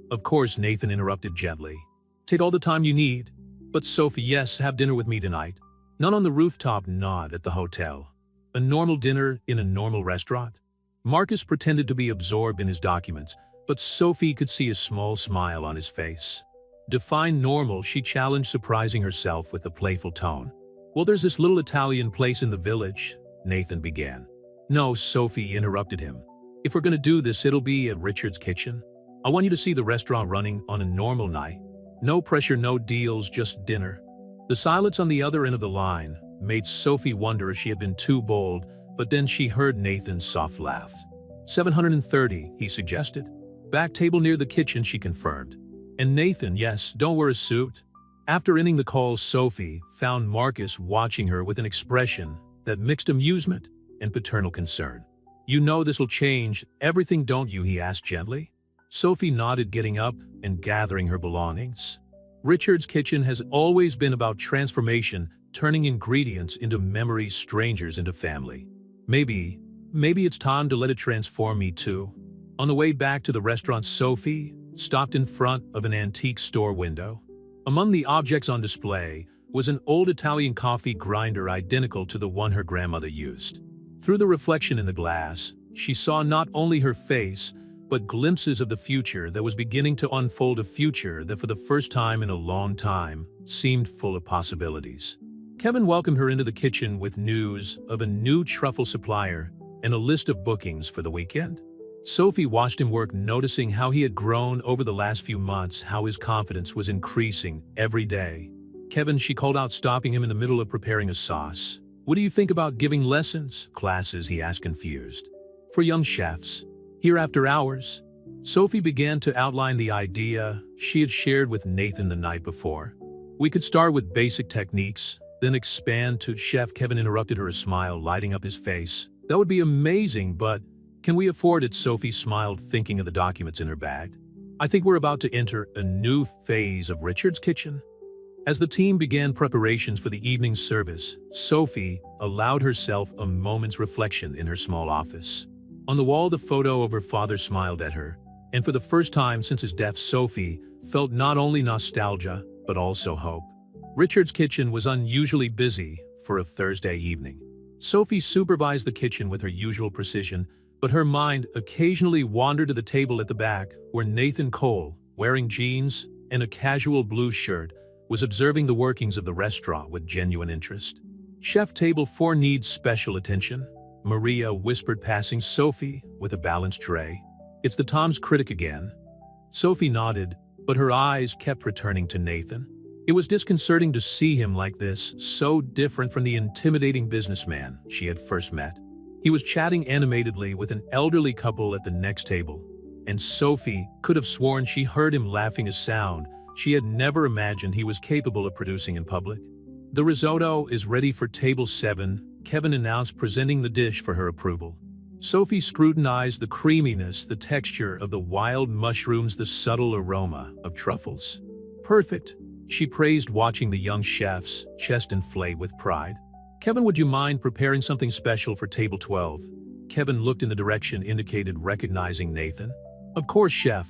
S1: "Of course," Nathan interrupted gently. "Take all the time you need." "But Sophie, yes, have dinner with me tonight." "Not on the rooftop, not at the hotel. A normal dinner in a normal restaurant." Marcus pretended to be absorbed in his documents, but Sophie could see a small smile on his face. "Define normal," she challenged, surprising herself with a playful tone. "Well, there's this little Italian place in the village," Nathan began. "No," Sophie interrupted him. "If we're going to do this, it'll be at Richard's Kitchen. I want you to see the restaurant running on a normal night. No pressure, no deals, just dinner." The silence on the other end of the line made Sophie wonder if she had been too bold, but then she heard Nathan's soft laugh. "730, he suggested. "Back table near the kitchen," she confirmed. "And Nathan, yes, don't wear a suit." After ending the call, Sophie found Marcus watching her with an expression that mixed amusement and paternal concern. "You know this will change everything, don't you?" he asked gently. Sophie nodded, getting up and gathering her belongings. Richard's Kitchen has always been about transformation, turning ingredients into memories, strangers into family. Maybe it's time to let it transform me too. On the way back to the restaurant, Sophie stopped in front of an antique store window. Among the objects on display was an old Italian coffee grinder identical to the one her grandmother used. Through the reflection in the glass, she saw not only her face, but glimpses of the future that was beginning to unfold, a future that for the first time in a long time seemed full of possibilities. Kevin welcomed her into the kitchen with news of a new truffle supplier and a list of bookings for the weekend. Sophie watched him work, noticing how he had grown over the last few months, how his confidence was increasing every day. "Kevin," she called out, stopping him in the middle of preparing a sauce. "What do you think about giving lessons?" "Classes?" he asked, confused. "For young chefs. Here after hours?" Sophie began to outline the idea she had shared with Nathan the night before. "We could start with basic techniques, then expand to chef." Kevin interrupted her, a smile lighting up his face. "That would be amazing, but can we afford it?" Sophie smiled, thinking of the documents in her bag. "I think we're about to enter a new phase of Richard's Kitchen." As the team began preparations for the evening service, Sophie allowed herself a moment's reflection in her small office. On the wall, the photo of her father smiled at her, and for the first time since his death, Sophie felt not only nostalgia, but also hope. Richard's Kitchen was unusually busy for a Thursday evening. Sophie supervised the kitchen with her usual precision, but her mind occasionally wandered to the table at the back, where Nathan Cole, wearing jeans and a casual blue shirt, was observing the workings of the restaurant with genuine interest. "Chef Table 4 needs special attention," Maria whispered, passing Sophie with a balanced tray. "It's the Tom's critic again." Sophie nodded, but her eyes kept returning to Nathan. It was disconcerting to see him like this, so different from the intimidating businessman she had first met. He was chatting animatedly with an elderly couple at the next table, and Sophie could have sworn she heard him laughing, a sound she had never imagined he was capable of producing in public. "The risotto is ready for table 7, Kevin announced, presenting the dish for her approval. Sophie scrutinized the creaminess, the texture of the wild mushrooms, the subtle aroma of truffles. "Perfect," she praised, watching the young chef's chest inflate with pride. "Kevin, would you mind preparing something special for table 12? Kevin looked in the direction indicated, recognizing Nathan. "Of course, chef.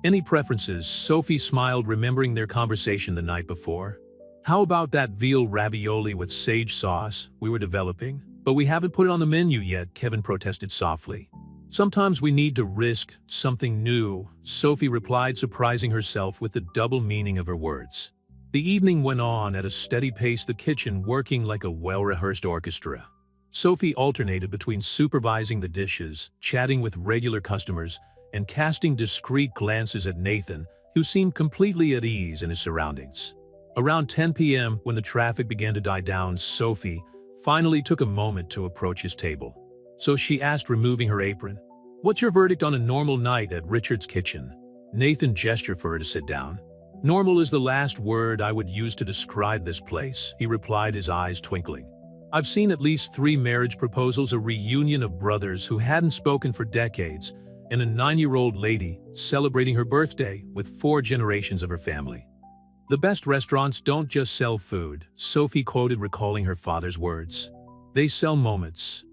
S1: Any preferences?" Sophie smiled, remembering their conversation the night before. "How about that veal ravioli with sage sauce we were developing? But we haven't put it on the menu yet," Kevin protested softly. "Sometimes we need to risk something new," Sophie replied, surprising herself with the double meaning of her words. The evening went on at a steady pace, the kitchen working like a well-rehearsed orchestra. Sophie alternated between supervising the dishes, chatting with regular customers, and casting discreet glances at Nathan, who seemed completely at ease in his surroundings. Around 10 p.m., when the traffic began to die down, Sophie finally took a moment to approach his table. So she asked, removing her apron, "What's your verdict on a normal night at Richard's Kitchen?" Nathan gestured for her to sit down. "Normal is the last word I would use to describe this place," he replied, his eyes twinkling. "I've seen at least 3 marriage proposals, a reunion of brothers who hadn't spoken for decades, and a 9-year-old lady celebrating her birthday with 4 generations of her family." "The best restaurants don't just sell food," Sophie quoted, recalling her father's words. "They sell moments.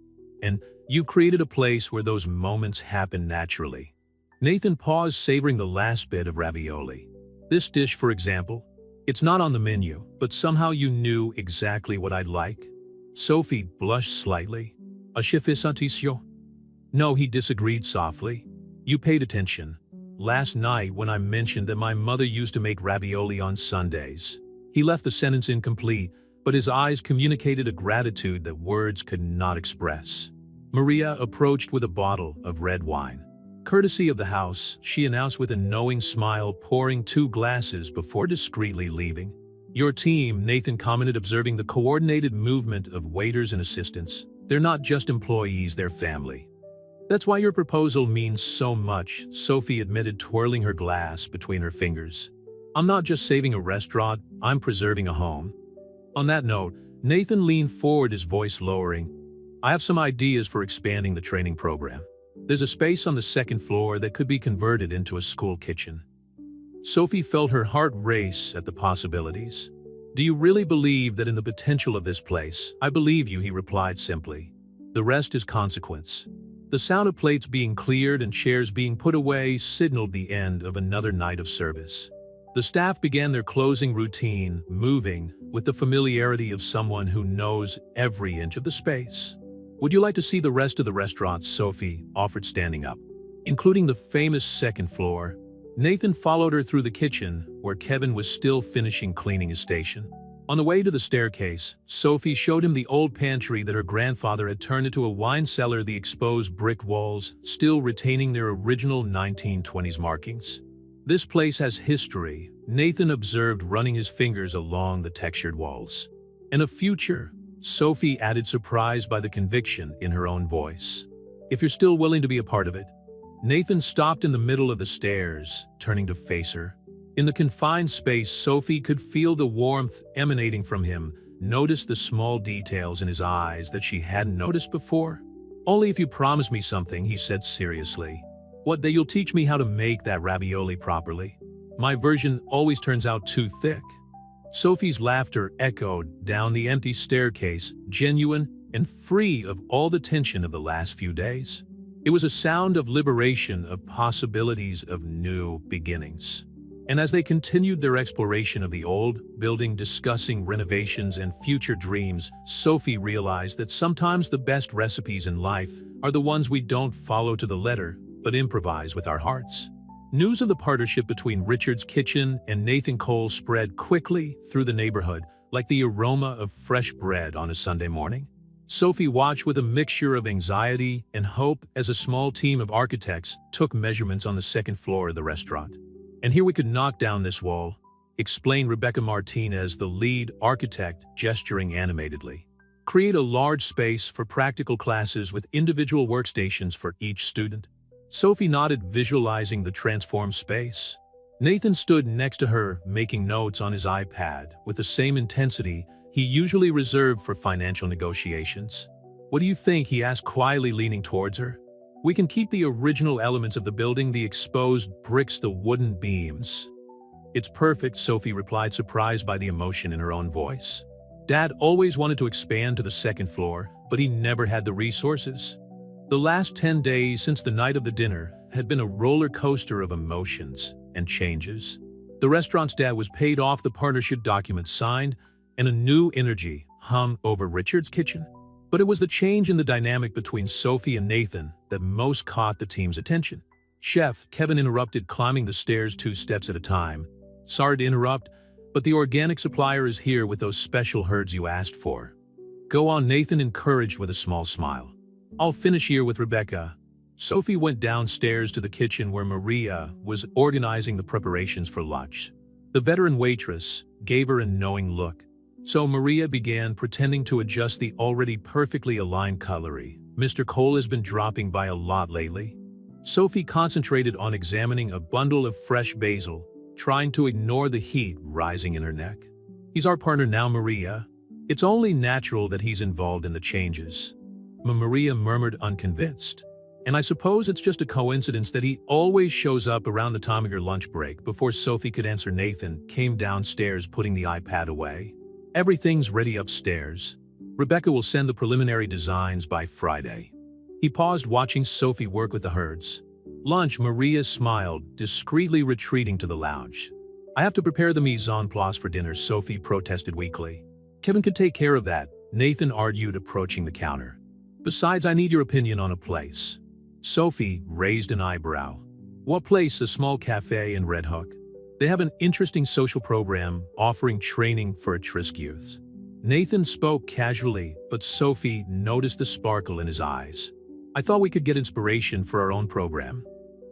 S1: And you've created a place where those moments happen naturally." Nathan paused, savoring the last bit of ravioli. "This dish, for example, it's not on the menu, but somehow you knew exactly what I'd like." Sophie blushed slightly. "A chefisantissimo?" "No," he disagreed softly. "You paid attention last night when I mentioned that my mother used to make ravioli on Sundays." He left the sentence incomplete, but his eyes communicated a gratitude that words could not express. Maria approached with a bottle of red wine. "Courtesy of the house," she announced with a knowing smile, pouring 2 glasses before discreetly leaving. "Your team," Nathan commented, observing the coordinated movement of waiters and assistants. "They're not just employees, they're family." "That's why your proposal means so much," Sophie admitted, twirling her glass between her fingers. I'm not just saving a restaurant, I'm preserving a home. On that note, Nathan leaned forward, his voice lowering. I have some ideas for expanding the training program. There's a space on the second floor that could be converted into a school kitchen. Sophie felt her heart race at the possibilities. Do you really believe that in the potential of this place? I believe you, he replied simply. The rest is consequence. The sound of plates being cleared and chairs being put away signaled the end of another night of service. The staff began their closing routine, moving with the familiarity of someone who knows every inch of the space. Would you like to see the rest of the restaurant? Sophie offered, standing up. Including the famous second floor. Nathan followed her through the kitchen, where Kevin was still finishing cleaning his station. On the way to the staircase, Sophie showed him the old pantry that her grandfather had turned into a wine cellar, the exposed brick walls still retaining their original 1920s markings. This place has history, Nathan observed, running his fingers along the textured walls. And a future, Sophie added, surprised by the conviction in her own voice. If you're still willing to be a part of it. Nathan stopped in the middle of the stairs, turning to face her. In the confined space, Sophie could feel the warmth emanating from him, noticed the small details in his eyes that she hadn't noticed before. Only if you promise me something, he said seriously. What, that you'll teach me how to make that ravioli properly? My version always turns out too thick. Sophie's laughter echoed down the empty staircase, genuine and free of all the tension of the last few days. It was a sound of liberation, of possibilities, of new beginnings. And as they continued their exploration of the old building, discussing renovations and future dreams, Sophie realized that sometimes the best recipes in life are the ones we don't follow to the letter, but improvise with our hearts. News of the partnership between Richard's Kitchen and Nathan Cole spread quickly through the neighborhood, like the aroma of fresh bread on a Sunday morning. Sophie watched with a mixture of anxiety and hope as a small team of architects took measurements on the second floor of the restaurant. And here we could knock down this wall, explained Rebecca Martinez, the lead architect, gesturing animatedly. Create a large space for practical classes with individual workstations for each student. Sophie nodded, visualizing the transformed space. Nathan stood next to her, making notes on his iPad with the same intensity he usually reserved for financial negotiations. What do you think? He asked quietly, leaning towards her. We can keep the original elements of the building, the exposed bricks, the wooden beams. It's perfect, Sophie replied, surprised by the emotion in her own voice. Dad always wanted to expand to the second floor, but he never had the resources. The last 10 days since the night of the dinner had been a roller coaster of emotions and changes. The restaurant's dad was paid off, the partnership documents signed, and a new energy hung over Richard's Kitchen. But it was the change in the dynamic between Sophie and Nathan that most caught the team's attention. Chef Kevin interrupted, climbing the stairs 2 steps at a time. Sorry to interrupt, but the organic supplier is here with those special herbs you asked for. Go on, Nathan encouraged with a small smile. I'll finish here with Rebecca. Sophie went downstairs to the kitchen where Maria was organizing the preparations for lunch. The veteran waitress gave her a knowing look. So Maria began, pretending to adjust the already perfectly aligned cutlery. Mr. Cole has been dropping by a lot lately. Sophie concentrated on examining a bundle of fresh basil, trying to ignore the heat rising in her neck. He's our partner now, Maria. It's only natural that he's involved in the changes. Maria murmured, unconvinced. And I suppose it's just a coincidence that he always shows up around the time of your lunch break. Before Sophie could answer, Nathan came downstairs, putting the iPad away. Everything's ready upstairs. Rebecca will send the preliminary designs by Friday. He paused, watching Sophie work with the herds. Lunch, Maria smiled, discreetly retreating to the lounge. I have to prepare the mise en place for dinner, Sophie protested weakly. Kevin could take care of that, Nathan argued, approaching the counter. Besides, I need your opinion on a place. Sophie raised an eyebrow. What place? A small cafe in Red Hook. They have an interesting social program offering training for at-risk youths. Nathan spoke casually, but Sophie noticed the sparkle in his eyes. I thought we could get inspiration for our own program.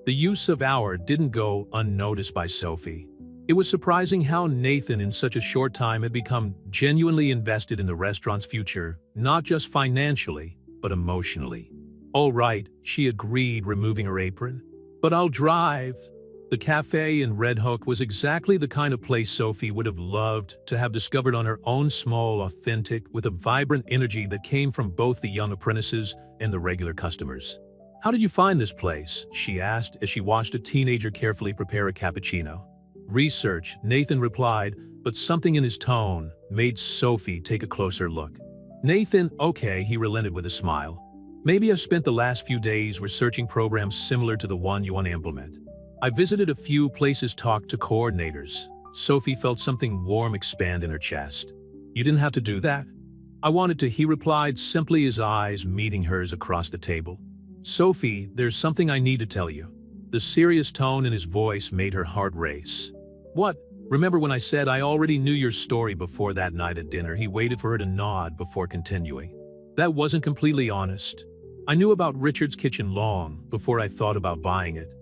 S1: The use of "our" didn't go unnoticed by Sophie. It was surprising how Nathan in such a short time had become genuinely invested in the restaurant's future, not just financially, but emotionally. All right, she agreed, removing her apron. But I'll drive. The cafe in Red Hook was exactly the kind of place Sophie would have loved to have discovered on her own, small, authentic, with a vibrant energy that came from both the young apprentices and the regular customers. "How did you find this place?" she asked as she watched a teenager carefully prepare a cappuccino. "Research," Nathan replied, but something in his tone made Sophie take a closer look. "Nathan, okay," he relented with a smile. "Maybe I've spent the last few days researching programs similar to the one you want to implement. I visited a few places, talked to coordinators." Sophie felt something warm expand in her chest. "You didn't have to do that." "I wanted to," he replied, simply, his eyes meeting hers across the table. "Sophie, there's something I need to tell you." The serious tone in his voice made her heart race. "What? Remember when I said I already knew your story before that night at dinner?" He waited for her to nod before continuing. "That wasn't completely honest. I knew about Richard's Kitchen long before I thought about buying it."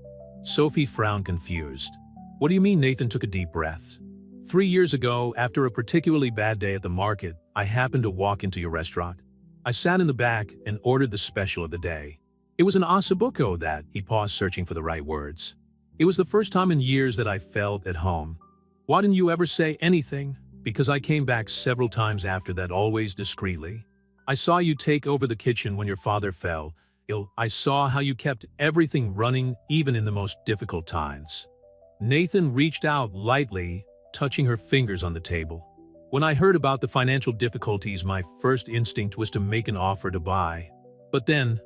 S1: Sophie frowned, confused. "What do you mean?" Nathan took a deep breath. 3 years ago, after a particularly bad day at the market, I happened to walk into your restaurant. I sat in the back and ordered the special of the day. It was an ossobuco that," he paused, searching for the right words. "It was the first time in years that I felt at home." "Why didn't you ever say anything?" "Because I came back several times after that, always discreetly. I saw you take over the kitchen when your father fell ill. I saw how you kept everything running even in the most difficult times." Nathan reached out lightly, touching her fingers on the table. "When I heard about the financial difficulties, my first instinct was to make an offer to buy. But then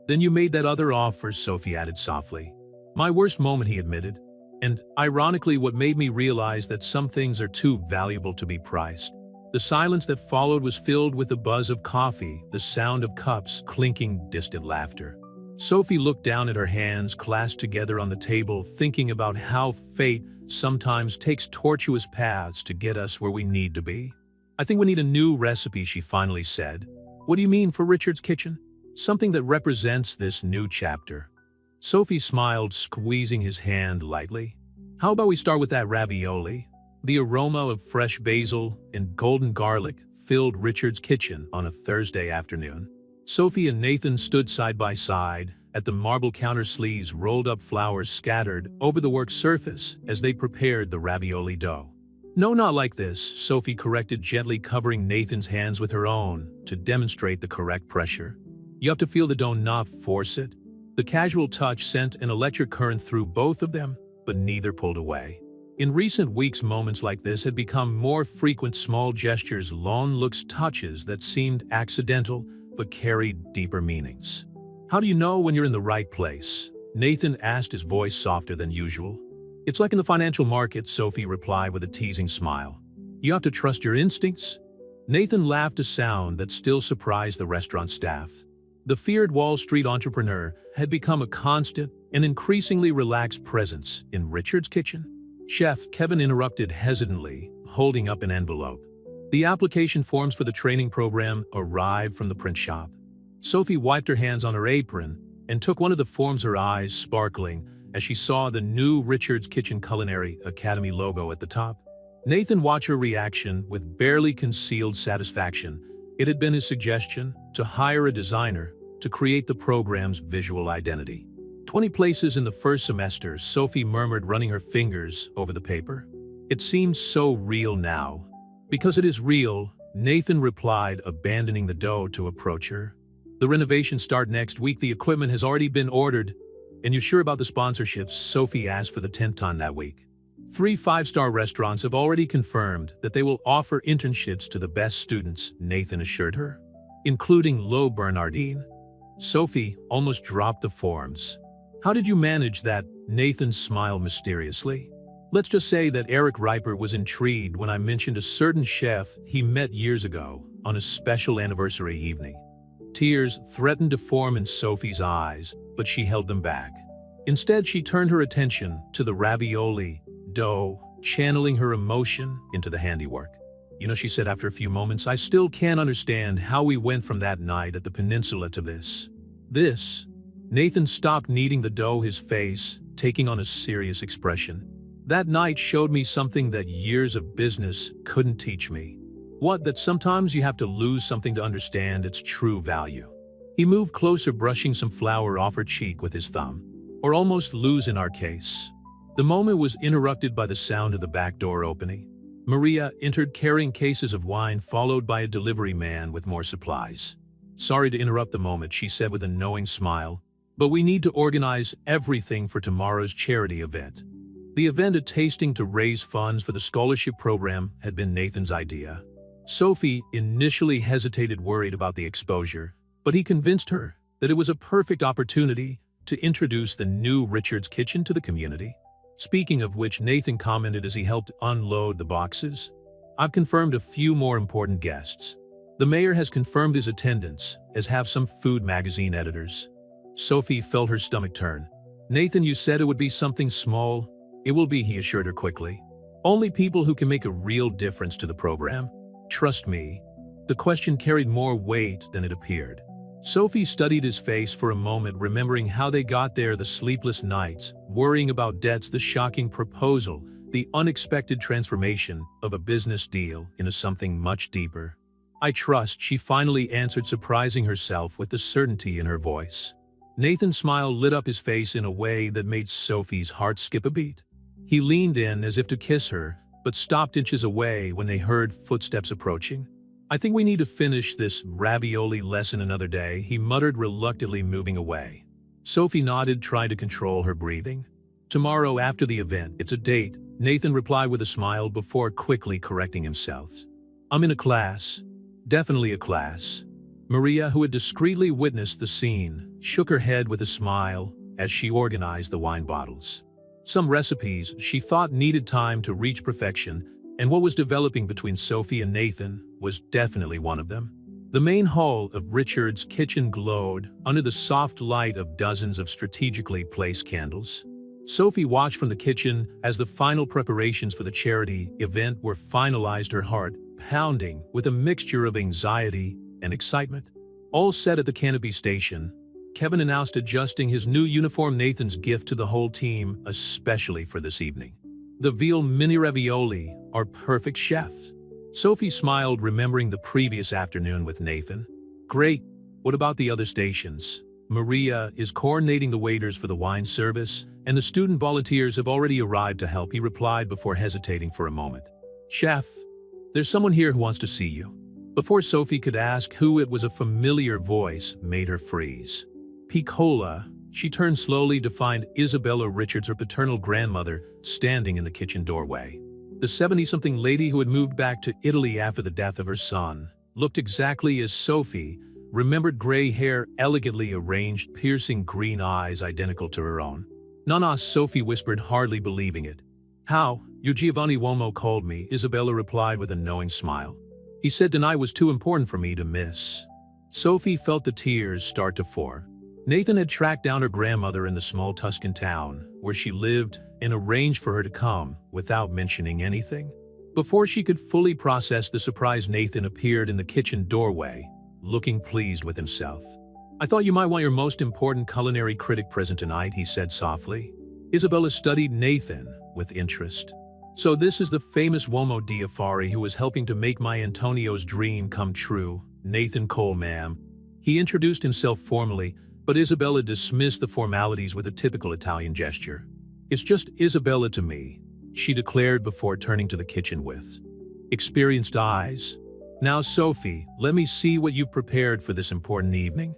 S1: you made that other offer," Sophie added softly. "My worst moment," he admitted. "And, ironically, what made me realize that some things are too valuable to be priced." The silence that followed was filled with the buzz of coffee, the sound of cups clinking, distant laughter. Sophie looked down at her hands clasped together on the table, thinking about how fate sometimes takes tortuous paths to get us where we need to be. "I think we need a new recipe," she finally said. "What do you mean, for Richard's Kitchen?" "Something that represents this new chapter." Sophie smiled, squeezing his hand lightly. "How about we start with that ravioli?" The aroma of fresh basil and golden garlic filled Richard's Kitchen on a Thursday afternoon. Sophie and Nathan stood side by side at the marble counter, sleeves rolled up, flowers scattered over the work surface as they prepared the ravioli dough. "No, not like this," Sophie corrected, gently covering Nathan's hands with her own to demonstrate the correct pressure. "You have to feel the dough, not force it." The casual touch sent an electric current through both of them, but neither pulled away. In recent weeks, moments like this had become more frequent, small gestures, long looks, touches that seemed accidental but carried deeper meanings. "How do you know when you're in the right place?" Nathan asked, his voice softer than usual. "It's like in the financial market," Sophie replied with a teasing smile. "You have to trust your instincts." Nathan laughed, a sound that still surprised the restaurant staff. The feared Wall Street entrepreneur had become a constant and increasingly relaxed presence in Richard's Kitchen. "Chef," Kevin interrupted hesitantly, holding up an envelope. The application forms for the training program arrived from the print shop. Sophie wiped her hands on her apron and took one of the forms, her eyes sparkling as she saw the new Richard's Kitchen Culinary Academy logo at the top. Nathan watched her reaction with barely concealed satisfaction. It had been his suggestion to hire a designer to create the program's visual identity. 20 places in the first semester, Sophie murmured, running her fingers over the paper. "It seems so real now." "Because it is real," Nathan replied, abandoning the dough to approach her. "The renovations start next week. The equipment has already been ordered." "And you're sure about the sponsorships?" Sophie asked for the 10th time that week. 3 five-star restaurants have already confirmed that they will offer internships to the best students," Nathan assured her, "including Lo Bernardine." Sophie almost dropped the forms. "How did you manage that?" Nathan smiled mysteriously. "Let's just say that Eric Riper was intrigued when I mentioned a certain chef he met years ago on a special anniversary evening." Tears threatened to form in Sophie's eyes, but she held them back. Instead, she turned her attention to the ravioli dough, channeling her emotion into the handiwork. "You know," she said after a few moments, "I still can't understand how we went from that night at the peninsula to this." Nathan stopped kneading the dough, his face taking on a serious expression. "That night showed me something that years of business couldn't teach me." "What?" "That sometimes you have to lose something to understand its true value." He moved closer, brushing some flour off her cheek with his thumb. "Or almost lose in our case." The moment was interrupted by the sound of the back door opening. Maria entered carrying cases of wine, followed by a delivery man with more supplies. "Sorry to interrupt the moment," she said with a knowing smile, "but we need to organize everything for tomorrow's charity event." The event, a tasting to raise funds for the scholarship program, had been Nathan's idea. Sophie initially hesitated, worried about the exposure, but he convinced her that it was a perfect opportunity to introduce the new Richard's Kitchen to the community. Speaking of which, Nathan commented as he helped unload the boxes, "I've confirmed a few more important guests. The mayor has confirmed his attendance, as have some food magazine editors." Sophie felt her stomach turn. "Nathan, you said it would be something small." "It will be," he assured her quickly. "Only people who can make a real difference to the program. Trust me." The question carried more weight than it appeared. Sophie studied his face for a moment, remembering how they got there, the sleepless nights, worrying about debts, the shocking proposal, the unexpected transformation of a business deal into something much deeper. "I trust," she finally answered, surprising herself with the certainty in her voice. Nathan's smile lit up his face in a way that made Sophie's heart skip a beat. He leaned in as if to kiss her, but stopped inches away when they heard footsteps approaching. "I think we need to finish this ravioli lesson another day," he muttered, reluctantly moving away. Sophie nodded, trying to control her breathing. "Tomorrow after the event, it's a date," Nathan replied with a smile before quickly correcting himself. "I'm in a class." "Definitely a class." Maria, who had discreetly witnessed the scene, shook her head with a smile as she organized the wine bottles. Some recipes she thought needed time to reach perfection, and what was developing between Sophie and Nathan was definitely one of them. The main hall of Richard's Kitchen glowed under the soft light of dozens of strategically placed candles. Sophie watched from the kitchen as the final preparations for the charity event were finalized, her heart pounding with a mixture of anxiety and excitement. All set at the canopy station, Kevin announced, adjusting his new uniform, Nathan's gift to the whole team, especially for this evening. "The veal mini ravioli are perfect, chef." Sophie smiled, remembering the previous afternoon with Nathan. "Great. What about the other stations?" "Maria is coordinating the waiters for the wine service, and the student volunteers have already arrived to help," he replied before hesitating for a moment. "Chef, there's someone here who wants to see you." Before Sophie could ask who it was, a familiar voice made her freeze. Piccola, she turned slowly to find Isabella Richards, her paternal grandmother, standing in the kitchen doorway. The 70-something lady, who had moved back to Italy after the death of her son, looked exactly as Sophie remembered: gray hair, elegantly arranged, piercing green eyes identical to her own. "Nana," Sophie whispered, hardly believing it. "How? Your Giovanni Uomo called me," Isabella replied with a knowing smile. "He said tonight was too important for me to miss." Sophie felt the tears start to pour. Nathan had tracked down her grandmother in the small Tuscan town where she lived and arranged for her to come without mentioning anything. Before she could fully process the surprise, Nathan appeared in the kitchen doorway, looking pleased with himself. "I thought you might want your most important culinary critic present tonight," he said softly. Isabella studied Nathan with interest. "So this is the famous Uomo di Affari who was helping to make my Antonio's dream come true." "Nathan Cole, ma'am." He introduced himself formally, but Isabella dismissed the formalities with a typical Italian gesture. "It's just Isabella to me," she declared before turning to the kitchen with experienced eyes. "Now, Sophie, let me see what you've prepared for this important evening."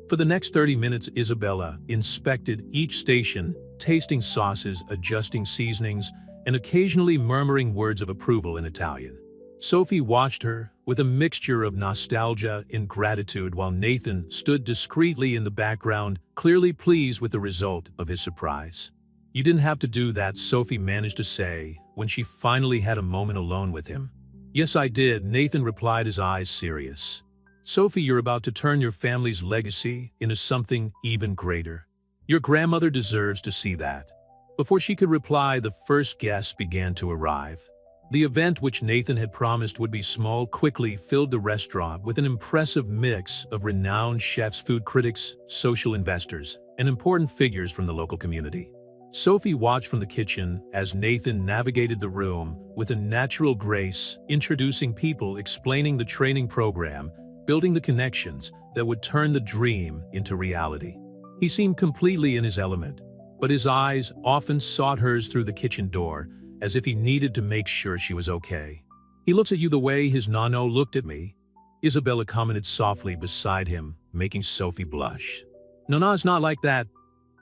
S1: For the next 30 minutes, Isabella inspected each station, tasting sauces, adjusting seasonings, and occasionally murmuring words of approval in Italian. Sophie watched her with a mixture of nostalgia and gratitude, while Nathan stood discreetly in the background, clearly pleased with the result of his surprise. "You didn't have to do that," Sophie managed to say when she finally had a moment alone with him. "Yes, I did," Nathan replied, his eyes serious. "Sophie, you're about to turn your family's legacy into something even greater. Your grandmother deserves to see that." Before she could reply, the first guests began to arrive. The event, which Nathan had promised would be small, quickly filled the restaurant with an impressive mix of renowned chefs, food critics, social investors, and important figures from the local community. Sophie watched from the kitchen as Nathan navigated the room with a natural grace, introducing people, explaining the training program, building the connections that would turn the dream into reality. He seemed completely in his element. but his eyes often sought hers through the kitchen door, as if he needed to make sure she was okay. "He looks at you the way his nano looked at me," Isabella commented softly beside him, making Sophie blush. "No, it's not like that."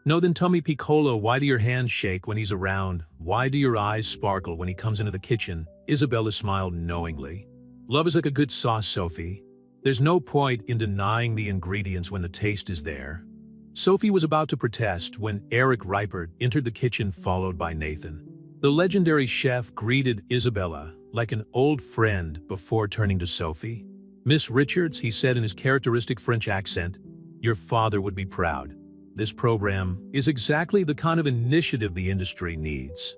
S1: "No, then tell me, Piccolo, why do your hands shake when he's around? Why do your eyes sparkle when he comes into the kitchen?" Isabella smiled knowingly. "Love is like a good sauce, Sophie. There's no point in denying the ingredients when the taste is there." Sophie was about to protest when Eric Reipert entered the kitchen, followed by Nathan. The legendary chef greeted Isabella like an old friend before turning to Sophie. "Miss Richards," he said in his characteristic French accent, "your father would be proud. This program is exactly the kind of initiative the industry needs."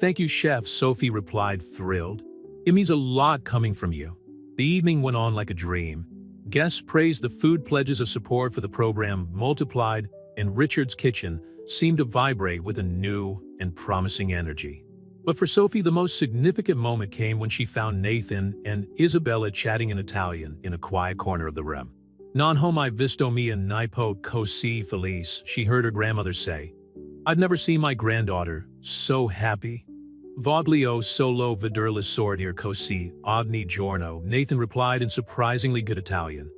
S1: "Thank you, chef," Sophie replied, thrilled. "It means a lot coming from you." The evening went on like a dream. Guests praised the food, pledges of support for the program multiplied, and Richard's kitchen seemed to vibrate with a new and promising energy. But for Sophie, the most significant moment came when she found Nathan and Isabella chatting in Italian in a quiet corner of the room. "Non ho mai visto mia nipote così felice," she heard her grandmother say. "I'd never seen my granddaughter so happy." "Voglio solo vederla sorridere così ogni giorno," Nathan replied in surprisingly good Italian.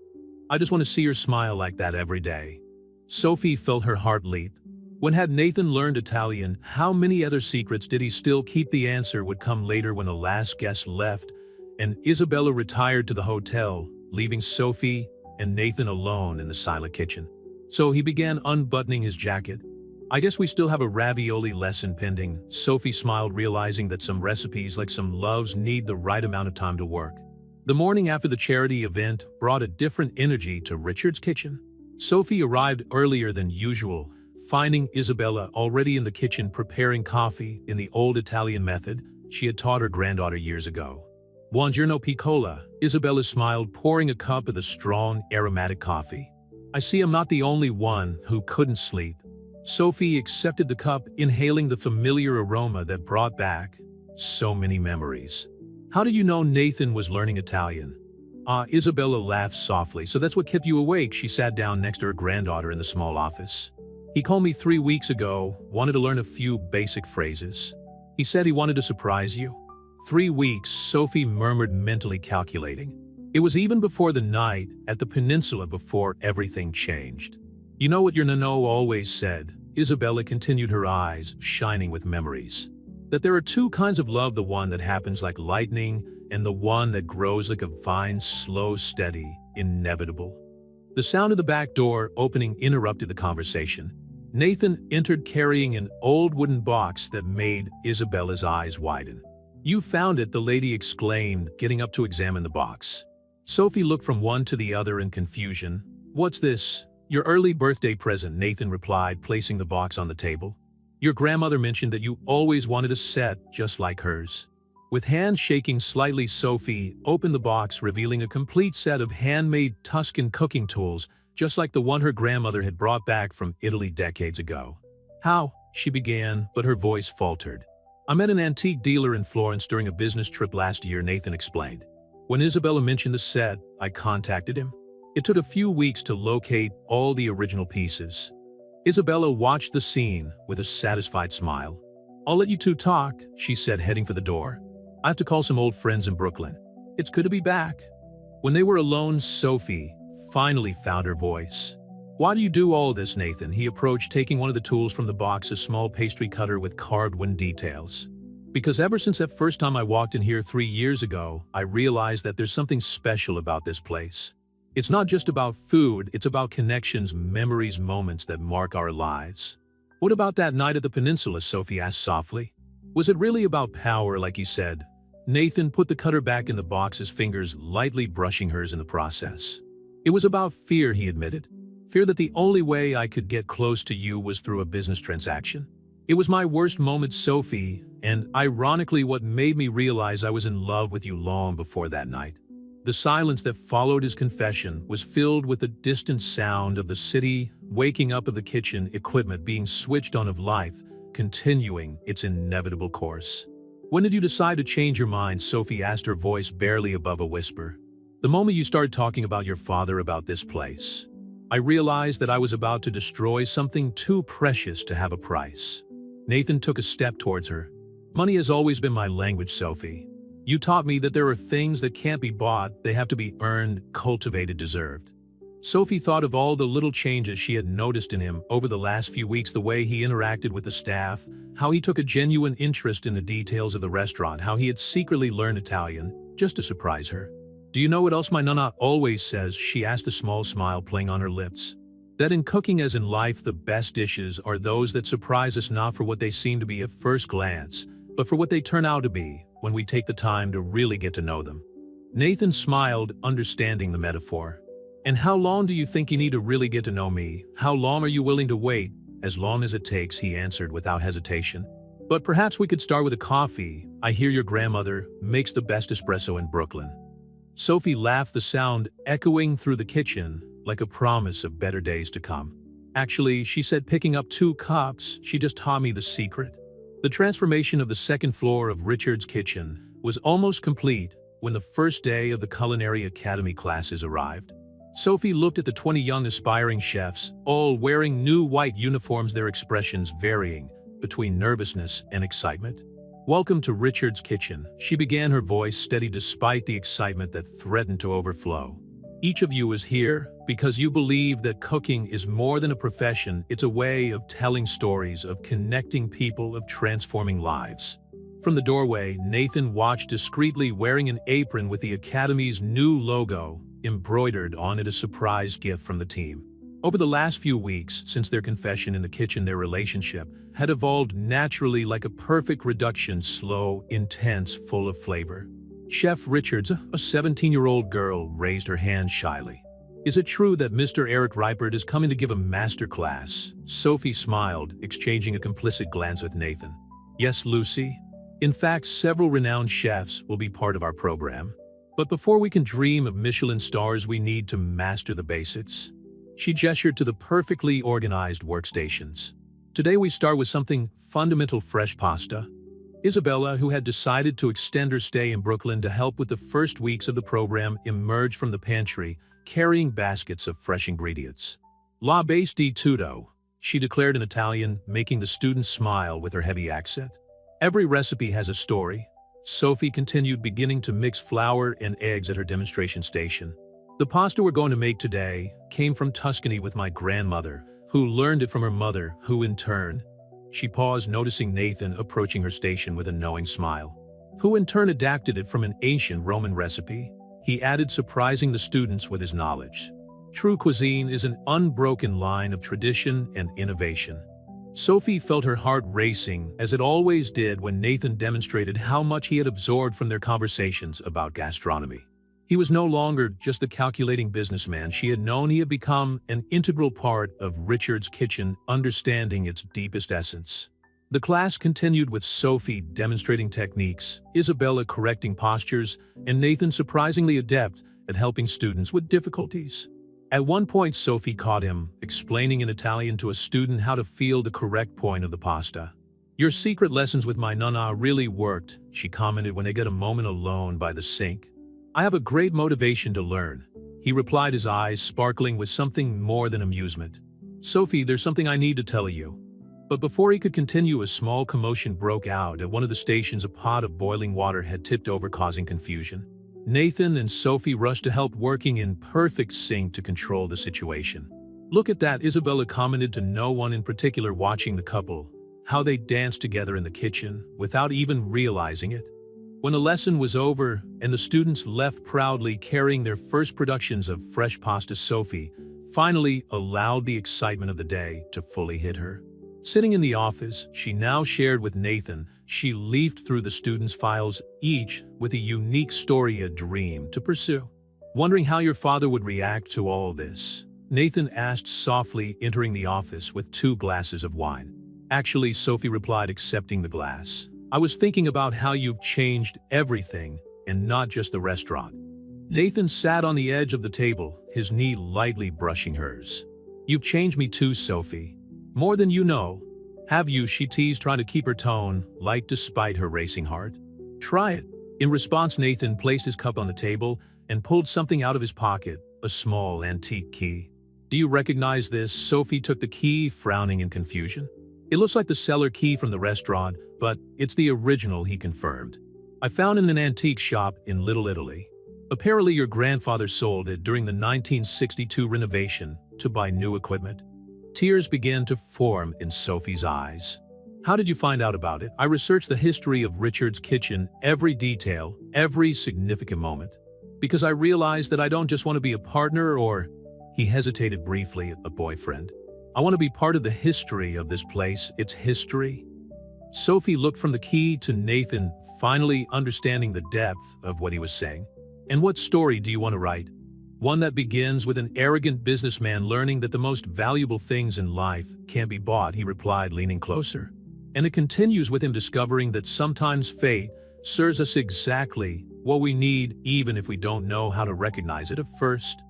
S1: "I just want to see her smile like that every day." Sophie felt her heart leap. When had Nathan learned Italian? How many other secrets did he still keep? The answer would come later when the last guest left, and Isabella retired to the hotel, leaving Sophie and Nathan alone in the silent kitchen. So he began unbuttoning his jacket. "I guess we still have a ravioli lesson pending," Sophie smiled, realizing that some recipes, like some loves, need the right amount of time to work. The morning after the charity event brought a different energy to Richard's kitchen. Sophie arrived earlier than usual, finding Isabella already in the kitchen preparing coffee in the old Italian method she had taught her granddaughter years ago. "Buongiorno, Piccola," Isabella smiled, pouring a cup of the strong, aromatic coffee. "I see I'm not the only one who couldn't sleep." Sophie accepted the cup, inhaling the familiar aroma that brought back so many memories. "How do you know Nathan was learning Italian?" Isabella laughed softly. "So that's what kept you awake?" She sat down next to her granddaughter in the small office. "He called me 3 weeks ago, wanted to learn a few basic phrases. He said he wanted to surprise you." 3 weeks, Sophie murmured, mentally calculating. It was even before the night at the peninsula before everything changed. "You know what your Nano always said," Isabella continued, her eyes shining with memories. "That there are two kinds of love, the one that happens like lightning and the one that grows like a vine, slow, steady, inevitable." The sound of the back door opening interrupted the conversation. Nathan entered carrying an old wooden box that made Isabella's eyes widen. "You found it," the lady exclaimed, getting up to examine the box. Sophie looked from one to the other in confusion. "What's this?" "Your early birthday present," Nathan replied, placing the box on the table. "Your grandmother mentioned that you always wanted a set just like hers." With hands shaking slightly, Sophie opened the box, revealing a complete set of handmade Tuscan cooking tools, just like the one her grandmother had brought back from Italy decades ago. "How?" she began, but her voice faltered. "I met an antique dealer in Florence during a business trip last year," Nathan explained. "When Isabella mentioned the set, I contacted him. It took a few weeks to locate all the original pieces." Isabella watched the scene with a satisfied smile. "I'll let you two talk," she said, heading for the door. "I have to call some old friends in Brooklyn. It's good to be back." When they were alone, Sophie finally found her voice. "Why do you do all this, Nathan?" He approached, taking one of the tools from the box, a small pastry cutter with carved wooden details. "Because ever since that first time I walked in here 3 years ago, I realized that there's something special about this place. It's not just about food, it's about connections, memories, moments that mark our lives." "What about that night at the peninsula?" Sophie asked softly. "Was it really about power, like you said?" Nathan put the cutter back in the box, his fingers lightly brushing hers in the process. "It was about fear," he admitted. "Fear that the only way I could get close to you was through a business transaction. It was my worst moment, Sophie, and ironically what made me realize I was in love with you long before that night." The silence that followed his confession was filled with the distant sound of the city waking up, of the kitchen equipment being switched on, of life continuing its inevitable course. "When did you decide to change your mind?" Sophie asked, her voice barely above a whisper. "The moment you started talking about your father, about this place." I realized that I was about to destroy something too precious to have a price. Nathan took a step towards her. Money has always been my language, Sophie. You taught me that there are things that can't be bought, they have to be earned, cultivated, deserved. Sophie thought of all the little changes she had noticed in him over the last few weeks, the way he interacted with the staff, how he took a genuine interest in the details of the restaurant, how he had secretly learned Italian, just to surprise her. Do you know what else my nonna always says? She asked, a small smile playing on her lips. That in cooking as in life, the best dishes are those that surprise us not for what they seem to be at first glance, but for what they turn out to be when we take the time to really get to know them. Nathan smiled, understanding the metaphor. And how long do you think you need to really get to know me? How long are you willing to wait? As long as it takes, he answered without hesitation. But perhaps we could start with a coffee. I hear your grandmother makes the best espresso in Brooklyn. Sophie laughed, the sound echoing through the kitchen like a promise of better days to come. Actually, she said, picking up 2 cups, she just taught me the secret. The transformation of the second floor of Richard's kitchen was almost complete when the first day of the Culinary Academy classes arrived. Sophie looked at the 20 young aspiring chefs, all wearing new white uniforms, their expressions varying between nervousness and excitement. Welcome to Richard's kitchen, she began, her voice steady despite the excitement that threatened to overflow. Each of you is here because you believe that cooking is more than a profession, it's a way of telling stories, of connecting people, of transforming lives. From the doorway, Nathan watched discreetly, wearing an apron with the Academy's new logo embroidered on it, a surprise gift from the team. Over the last few weeks, since their confession in the kitchen, their relationship had evolved naturally, like a perfect reduction, slow, intense, full of flavor. Chef Richards, a 17-year-old girl, raised her hand shyly. Is it true that Mr. Eric Reipert is coming to give a master class? Sophie smiled, exchanging a complicit glance with Nathan. Yes, Lucy. In fact, several renowned chefs will be part of our program. But before we can dream of Michelin stars, we need to master the basics. She gestured to the perfectly organized workstations. Today we start with something fundamental: fresh pasta. Isabella, who had decided to extend her stay in Brooklyn to help with the first weeks of the program, emerged from the pantry, carrying baskets of fresh ingredients. La base di tutto, she declared in Italian, making the students smile with her heavy accent. Every recipe has a story. Sophie continued, beginning to mix flour and eggs at her demonstration station. The pasta we're going to make today came from Tuscany with my grandmother, who learned it from her mother, who in turn... She paused, noticing Nathan approaching her station with a knowing smile. Who in turn adapted it from an ancient Roman recipe, he added, surprising the students with his knowledge. True cuisine is an unbroken line of tradition and innovation. Sophie felt her heart racing, as it always did when Nathan demonstrated how much he had absorbed from their conversations about gastronomy. He was no longer just the calculating businessman she had known. He had become an integral part of Richard's kitchen, understanding its deepest essence. The class continued with Sophie demonstrating techniques, Isabella correcting postures, and Nathan surprisingly adept at helping students with difficulties. At one point, Sophie caught him explaining in Italian to a student how to feel the correct point of the pasta. Your secret lessons with my nonna really worked, she commented when they got a moment alone by the sink. I have a great motivation to learn, he replied, his eyes sparkling with something more than amusement. Sophie, there's something I need to tell you. But before he could continue, a small commotion broke out at one of the stations. A pot of boiling water had tipped over, causing confusion. Nathan and Sophie rushed to help, working in perfect sync to control the situation. Look at that, Isabella commented to no one in particular, watching the couple, how they danced together in the kitchen without even realizing it. When the lesson was over and the students left proudly carrying their first productions of fresh pasta, Sophie finally allowed the excitement of the day to fully hit her. Sitting in the office, she now shared with Nathan. She leafed through the students' files, each with a unique story, a dream to pursue. Wondering how your father would react to all this? Nathan asked softly, entering the office with 2 glasses of wine. Actually, Sophie replied, accepting the glass. I was thinking about how you've changed everything, and not just the restaurant. Nathan sat on the edge of the table, his knee lightly brushing hers. You've changed me too, Sophie. More than you know. Have you? She teased, trying to keep her tone light despite her racing heart. Try it. In response, Nathan placed his cup on the table and pulled something out of his pocket, a small antique key. Do you recognize this? Sophie took the key, frowning in confusion. It looks like the cellar key from the restaurant, but it's the original, he confirmed. I found it in an antique shop in Little Italy. Apparently your grandfather sold it during the 1962 renovation to buy new equipment. Tears began to form in Sophie's eyes. How did you find out about it? I researched the history of Richard's kitchen, every detail, every significant moment. Because I realized that I don't just want to be a partner or, he hesitated briefly, a boyfriend. I want to be part of the history of this place, its history. Sophie looked from the key to Nathan, finally understanding the depth of what he was saying. And what story do you want to write? One that begins with an arrogant businessman learning that the most valuable things in life can't be bought, he replied, leaning closer. And it continues with him discovering that sometimes fate serves us exactly what we need, even if we don't know how to recognize it at first.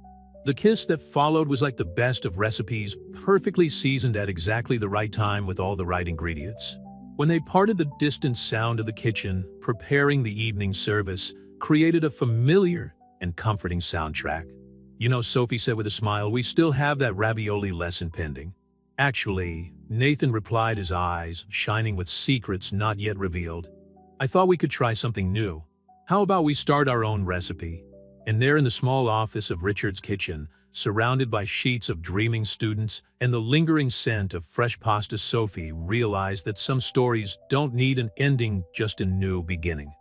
S1: The kiss that followed was like the best of recipes, perfectly seasoned at exactly the right time with all the right ingredients. When they parted, the distant sound of the kitchen, preparing the evening service, created a familiar and comforting soundtrack. You know, Sophie said with a smile, we still have that ravioli lesson pending. Actually, Nathan replied, his eyes shining with secrets not yet revealed. I thought we could try something new. How about we start our own recipe? And there in the small office of Richard's kitchen, surrounded by sheets of dreaming students and the lingering scent of fresh pasta, Sophie realized that some stories don't need an ending, just a new beginning.